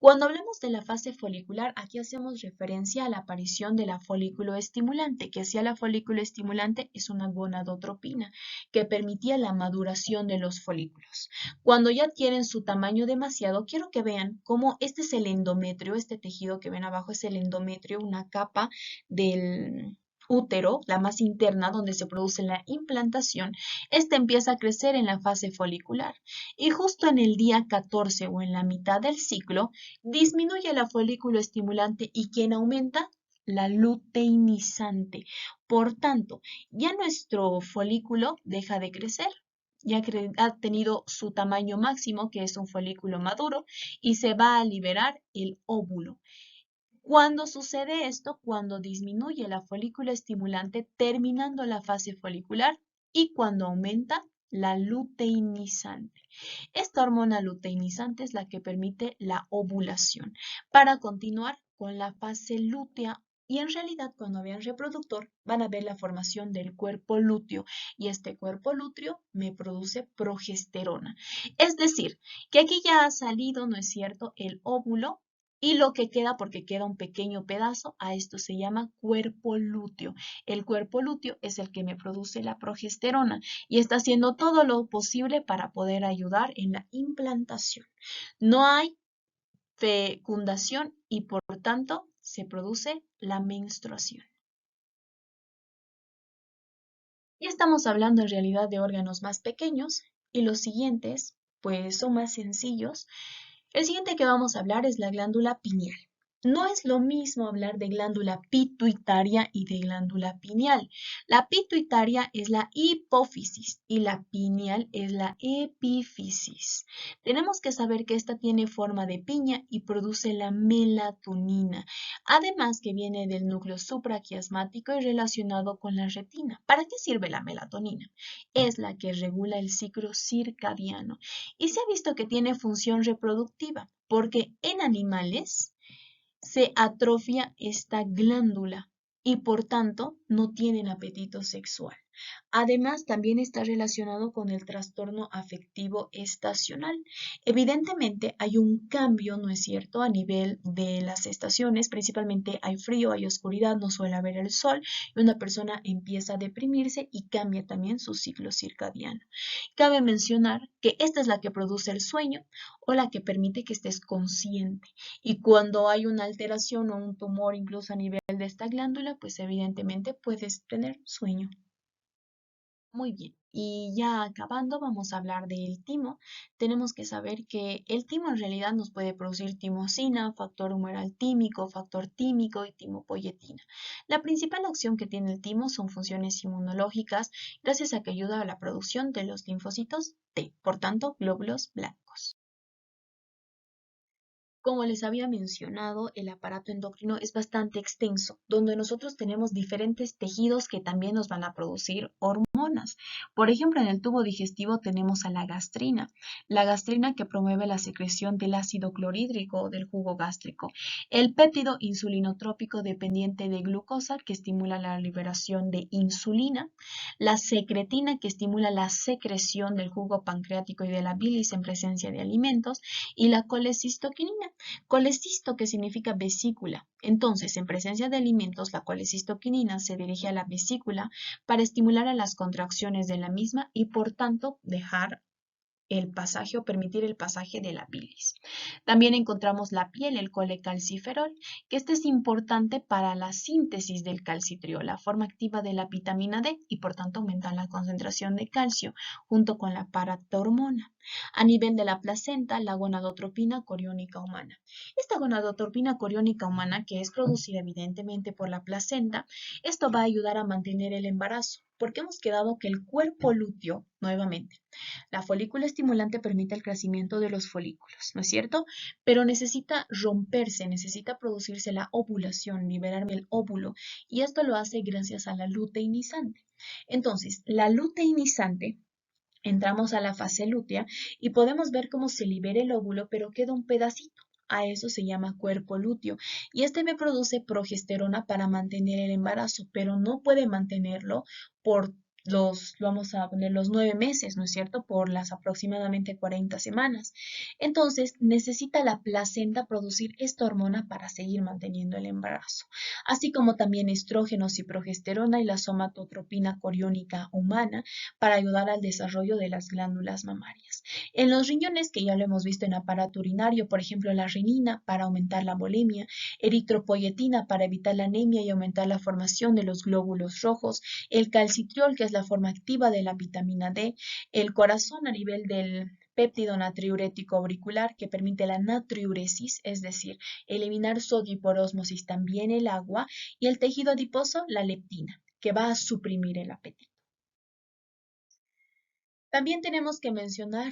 Cuando hablamos de la fase folicular, aquí hacemos referencia a la aparición de la folículo estimulante, que sea la folículo estimulante es una gonadotropina que permitía la maduración de los folículos. Cuando ya adquieren su tamaño demasiado, quiero que vean cómo este es el endometrio, este tejido que ven abajo es el endometrio, una capa del útero, la más interna donde se produce la implantación. Este empieza a crecer en la fase folicular y justo en el día 14 o en la mitad del ciclo disminuye la folículo estimulante y quien aumenta la luteinizante. Por tanto, ya nuestro folículo deja de crecer, ya ha tenido su tamaño máximo, que es un folículo maduro, y se va a liberar el óvulo. ¿Cuándo sucede esto? Cuando disminuye la folícula estimulante terminando la fase folicular y cuando aumenta la luteinizante. Esta hormona luteinizante es la que permite la ovulación. Para continuar con la fase lútea Y en realidad, cuando vean reproductor, van a ver la formación del cuerpo lúteo. Y este cuerpo lúteo me produce progesterona. Es decir, que aquí ya ha salido, ¿no es cierto?, el óvulo. Y lo que queda, porque queda un pequeño pedazo, a esto se llama cuerpo lúteo. El cuerpo lúteo es el que me produce la progesterona y está haciendo todo lo posible para poder ayudar en la implantación. No hay fecundación y por tanto se produce la menstruación. Ya estamos hablando en realidad de órganos más pequeños y los siguientes pues son más sencillos. El siguiente que vamos a hablar es la glándula pineal. No es lo mismo hablar de glándula pituitaria y de glándula pineal. La pituitaria es la hipófisis y la pineal es la epífisis. Tenemos que saber que esta tiene forma de piña y produce la melatonina, además que viene del núcleo supraquiasmático y relacionado con la retina. ¿Para qué sirve la melatonina? Es la que regula el ciclo circadiano y se ha visto que tiene función reproductiva porque en animales se atrofia esta glándula y por tanto no tienen apetito sexual. Además, también está relacionado con el trastorno afectivo estacional. Evidentemente, hay un cambio, ¿no es cierto?, a nivel de las estaciones, principalmente hay frío, hay oscuridad, no suele haber el sol, y una persona empieza a deprimirse y cambia también su ciclo circadiano. Cabe mencionar que esta es la que produce el sueño o la que permite que estés consciente. Y cuando hay una alteración o un tumor incluso a nivel de esta glándula, pues evidentemente puedes tener sueño. Muy bien, y ya acabando, vamos a hablar del timo. Tenemos que saber que el timo en realidad nos puede producir timosina, factor humoral tímico, factor tímico y timopoyetina. La principal acción que tiene el timo son funciones inmunológicas, gracias a que ayuda a la producción de los linfocitos T, por tanto, glóbulos blancos. Como les había mencionado, el aparato endocrino es bastante extenso, donde nosotros tenemos diferentes tejidos que también nos van a producir hormonas. Por ejemplo, en el tubo digestivo tenemos a la gastrina que promueve la secreción del ácido clorhídrico del jugo gástrico, el péptido insulinotrópico dependiente de glucosa que estimula la liberación de insulina, la secretina que estimula la secreción del jugo pancreático y de la bilis en presencia de alimentos, y la colecistoquinina. Colecisto, que significa vesícula. Entonces, en presencia de alimentos, la colecistoquinina se dirige a la vesícula para estimular a las contracciones de la misma y, por tanto, dejar el pasaje o permitir el pasaje de la bilis. También encontramos la piel, el colecalciferol, que este es importante para la síntesis del calcitriol, la forma activa de la vitamina D y por tanto aumenta la concentración de calcio junto con la paratormona. A nivel de la placenta, la gonadotropina coriónica humana. Esta gonadotropina coriónica humana, que es producida evidentemente por la placenta, esto va a ayudar a mantener el embarazo, porque hemos quedado que el cuerpo lúteo, nuevamente, la folícula estimulante permite el crecimiento de los folículos, ¿no es cierto? Pero necesita romperse, necesita producirse la ovulación, liberarme el óvulo, y esto lo hace gracias a la luteinizante. Entonces, la luteinizante, entramos a la fase lútea y podemos ver cómo se libera el óvulo, pero queda un pedacito. A eso se llama cuerpo lúteo. Y este me produce progesterona para mantener el embarazo, pero no puede mantenerlo por vamos a poner los 9 meses, ¿no es cierto? Por las aproximadamente 40 semanas. Entonces, necesita la placenta producir esta hormona para seguir manteniendo el embarazo, así como también estrógenos y progesterona y la somatotropina coriónica humana para ayudar al desarrollo de las glándulas mamarias. En los riñones, que ya lo hemos visto en aparato urinario, por ejemplo, la renina para aumentar la bulimia, eritropoyetina para evitar la anemia y aumentar la formación de los glóbulos rojos, el calcitriol, que es la forma activa de la vitamina D, el corazón a nivel del péptido natriurético auricular que permite la natriuresis, es decir, eliminar sodio y por ósmosis también el agua, y el tejido adiposo, la leptina, que va a suprimir el apetito. También tenemos que mencionar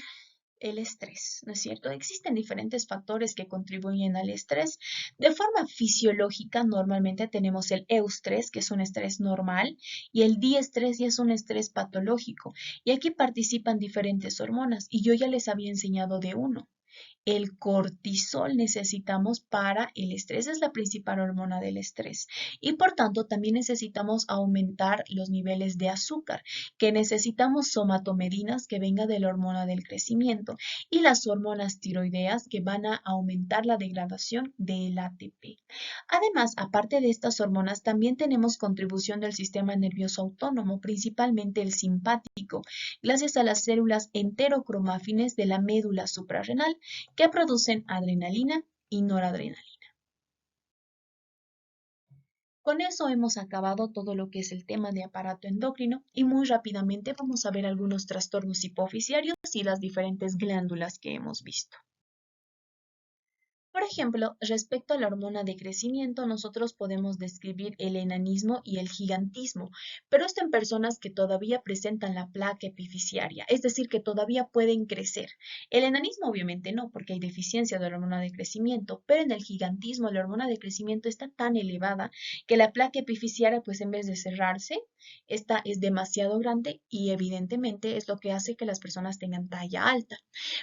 el estrés, ¿no es cierto? Existen diferentes factores que contribuyen al estrés. De forma fisiológica, normalmente tenemos el eustrés, que es un estrés normal, y el diestrés, y es un estrés patológico. Y aquí participan diferentes hormonas, y yo ya les había enseñado de uno. El cortisol necesitamos para el estrés, es la principal hormona del estrés. Y por tanto también necesitamos aumentar los niveles de azúcar, que necesitamos somatomedinas que venga de la hormona del crecimiento y las hormonas tiroideas que van a aumentar la degradación del ATP. Además, aparte de estas hormonas, también tenemos contribución del sistema nervioso autónomo, principalmente el simpático, gracias a las células enterocromáfines de la médula suprarrenal que producen adrenalina y noradrenalina. Con eso hemos acabado todo lo que es el tema de aparato endocrino y muy rápidamente vamos a ver algunos trastornos hipofisiarios y las diferentes glándulas que hemos visto. Por ejemplo, respecto a la hormona de crecimiento, nosotros podemos describir el enanismo y el gigantismo, pero esto en personas que todavía presentan la placa epifisiaria, es decir, que todavía pueden crecer. El enanismo obviamente no, porque hay deficiencia de la hormona de crecimiento, pero en el gigantismo la hormona de crecimiento está tan elevada que la placa epifisiaria, pues en vez de cerrarse, esta es demasiado grande y evidentemente es lo que hace que las personas tengan talla alta.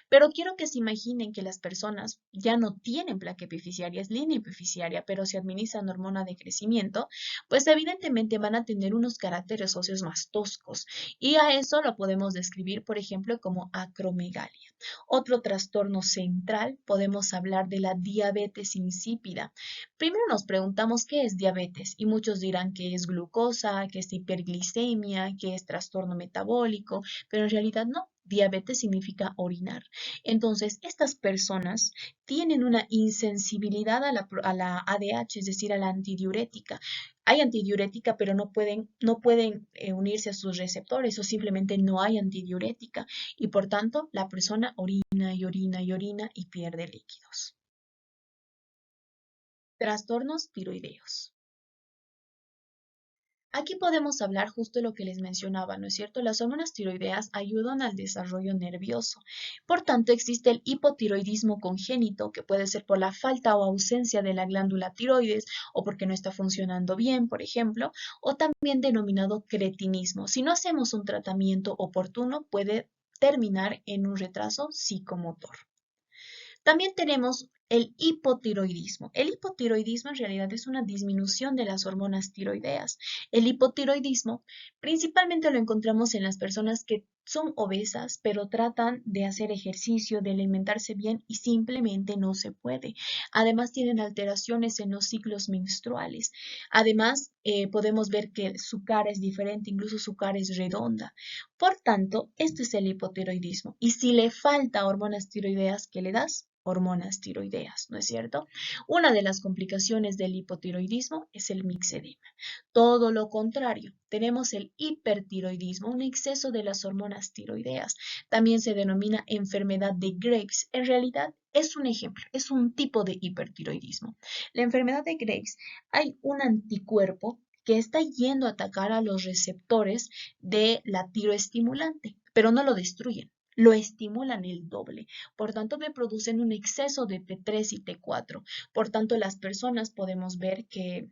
Pero quiero que se imaginen que las personas ya no tienen placa epificiaria, es línea epificiaria, pero se administran hormona de crecimiento, pues evidentemente van a tener unos caracteres óseos más toscos. Y a eso lo podemos describir, por ejemplo, como acromegalia. Otro trastorno central, podemos hablar de la diabetes insípida. Primero nos preguntamos qué es diabetes y muchos dirán que es glucosa, que es hiperglicemia, que es trastorno metabólico, pero en realidad no. Diabetes significa orinar. Entonces, estas personas tienen una insensibilidad a la ADH, es decir, a la antidiurética. Hay antidiurética, pero no pueden unirse a sus receptores o simplemente no hay antidiurética y por tanto la persona orina y orina y orina y pierde líquidos. Trastornos tiroideos. Aquí podemos hablar justo de lo que les mencionaba, ¿no es cierto? Las hormonas tiroideas ayudan al desarrollo nervioso. Por tanto, existe el hipotiroidismo congénito, que puede ser por la falta o ausencia de la glándula tiroides o porque no está funcionando bien, por ejemplo, o también denominado cretinismo. Si no hacemos un tratamiento oportuno, puede terminar en un retraso psicomotor. También tenemos el hipotiroidismo. El hipotiroidismo en realidad es una disminución de las hormonas tiroideas. El hipotiroidismo principalmente lo encontramos en las personas que son obesas, pero tratan de hacer ejercicio, de alimentarse bien y simplemente no se puede. Además tienen alteraciones en los ciclos menstruales. Además, podemos ver que su cara es diferente, incluso su cara es redonda. Por tanto, este es el hipotiroidismo. Y si le falta hormonas tiroideas, ¿qué le das? Hormonas tiroideas, ¿no es cierto? Una de las complicaciones del hipotiroidismo es el mixedema. Todo lo contrario, tenemos el hipertiroidismo, un exceso de las hormonas tiroideas. También se denomina enfermedad de Graves. En realidad es un ejemplo, es un tipo de hipertiroidismo. La enfermedad de Graves, hay un anticuerpo que está yendo a atacar a los receptores de la tiroestimulante, pero no lo destruyen, lo estimulan el doble. Por tanto, me producen un exceso de T3 y T4. Por tanto, las personas podemos ver que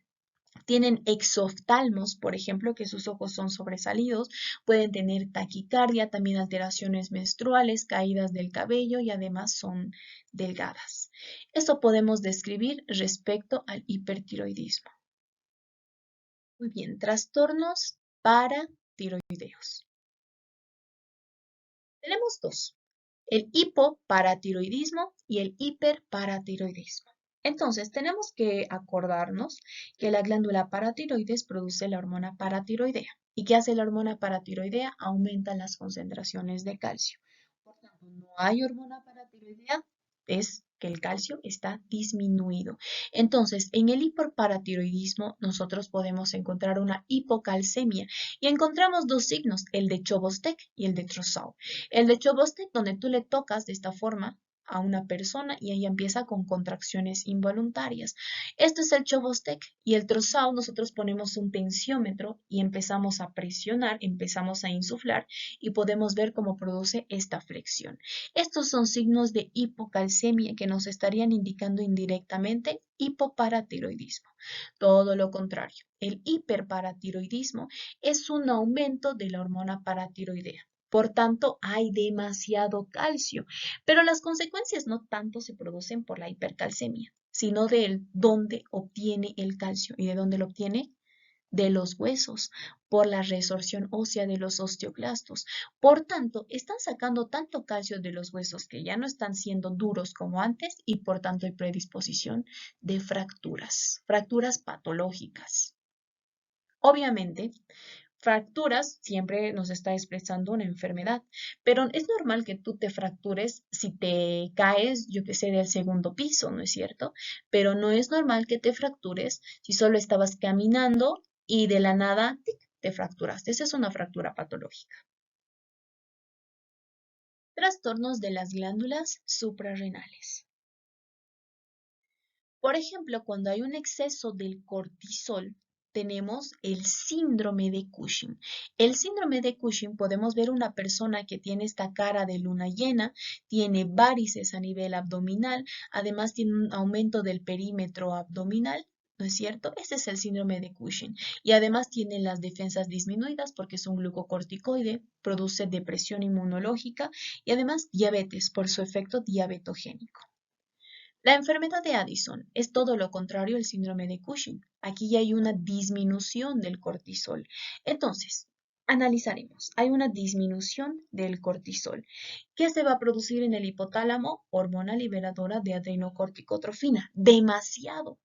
tienen exoftalmos, por ejemplo, que sus ojos son sobresalidos, pueden tener taquicardia, también alteraciones menstruales, caídas del cabello y además son delgadas. Eso podemos describir respecto al hipertiroidismo. Muy bien, trastornos paratiroideos. Tenemos dos, el hipoparatiroidismo y el hiperparatiroidismo. Entonces, tenemos que acordarnos que la glándula paratiroides produce la hormona paratiroidea. ¿Y qué hace la hormona paratiroidea? Aumenta las concentraciones de calcio. Por tanto, no hay hormona paratiroidea, es que el calcio está disminuido. Entonces, en el hiperparatiroidismo nosotros podemos encontrar una hipocalcemia y encontramos dos signos, el de Chobostek y el de Trousseau. El de Chobostek, donde tú le tocas de esta forma a una persona y ella empieza con contracciones involuntarias. Esto es el Chobostek y el Trousseau, nosotros ponemos un tensiómetro y empezamos a presionar, empezamos a insuflar y podemos ver cómo produce esta flexión. Estos son signos de hipocalcemia que nos estarían indicando indirectamente hipoparatiroidismo. Todo lo contrario, el hiperparatiroidismo es un aumento de la hormona paratiroidea. Por tanto, hay demasiado calcio. Pero las consecuencias no tanto se producen por la hipercalcemia, sino de dónde obtiene el calcio. ¿Y de dónde lo obtiene? De los huesos, por la resorción ósea de los osteoclastos. Por tanto, están sacando tanto calcio de los huesos que ya no están siendo duros como antes y por tanto hay predisposición de fracturas, fracturas patológicas. Obviamente, fracturas siempre nos está expresando una enfermedad, pero es normal que tú te fractures si te caes, yo que sé, del segundo piso, ¿no es cierto? Pero no es normal que te fractures si solo estabas caminando y de la nada ¡tic! Te fracturaste. Esa es una fractura patológica. Trastornos de las glándulas suprarrenales. Por ejemplo, cuando hay un exceso del cortisol, tenemos el síndrome de Cushing. El síndrome de Cushing podemos ver una persona que tiene esta cara de luna llena, tiene varices a nivel abdominal, además tiene un aumento del perímetro abdominal. ¿No es cierto? Ese es el síndrome de Cushing. Y además tiene las defensas disminuidas porque es un glucocorticoide, produce depresión inmunológica y además diabetes por su efecto diabetogénico. La enfermedad de Addison es todo lo contrario al síndrome de Cushing. Aquí ya hay una disminución del cortisol. Entonces, analizaremos. Hay una disminución del cortisol. ¿Qué se va a producir en el hipotálamo? Hormona liberadora de adrenocorticotrofina. Demasiado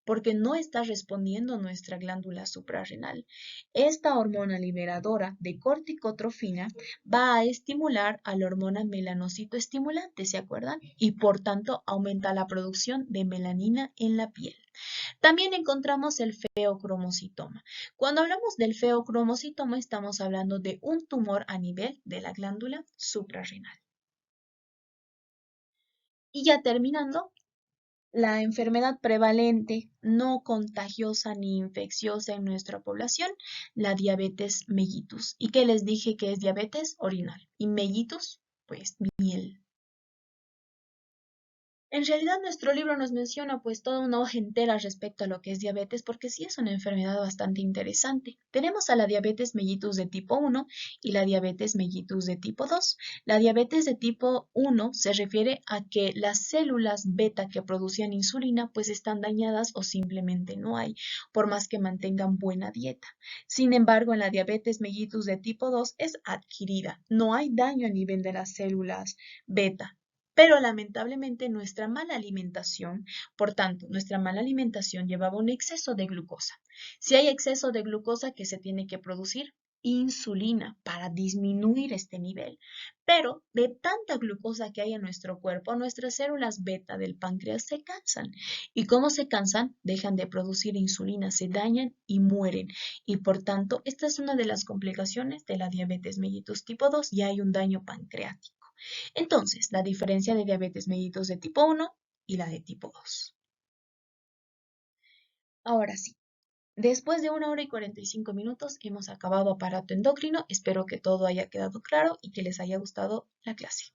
porque no está respondiendo nuestra glándula suprarrenal. Esta hormona liberadora de corticotrofina va a estimular a la hormona melanocito estimulante, ¿se acuerdan? Y por tanto aumenta la producción de melanina en la piel. También encontramos el feocromocitoma. Cuando hablamos del feocromocitoma estamos hablando de un tumor a nivel de la glándula suprarrenal. Y ya terminando, la enfermedad prevalente, no contagiosa ni infecciosa en nuestra población, la diabetes mellitus. ¿Y qué les dije que es diabetes? Orinal. ¿Y mellitus? Pues miel. En realidad nuestro libro nos menciona pues toda una hoja entera respecto a lo que es diabetes porque sí es una enfermedad bastante interesante. Tenemos a la diabetes mellitus de tipo 1 y la diabetes mellitus de tipo 2. La diabetes de tipo 1 se refiere a que las células beta que producían insulina pues están dañadas o simplemente no hay, por más que mantengan buena dieta. Sin embargo, en la diabetes mellitus de tipo 2 es adquirida, no hay daño a nivel de las células beta. Pero lamentablemente nuestra mala alimentación, por tanto, nuestra mala alimentación llevaba un exceso de glucosa. Si hay exceso de glucosa, ¿qué se tiene que producir? Insulina para disminuir este nivel. Pero de tanta glucosa que hay en nuestro cuerpo, nuestras células beta del páncreas se cansan. ¿Y cómo se cansan? Dejan de producir insulina, se dañan y mueren. Y por tanto, esta es una de las complicaciones de la diabetes mellitus tipo 2 y hay un daño pancreático. Entonces, la diferencia de diabetes mellitus de tipo 1 y la de tipo 2. Ahora sí, después de 1 hora y 45 minutos hemos acabado aparato endocrino. Espero que todo haya quedado claro y que les haya gustado la clase.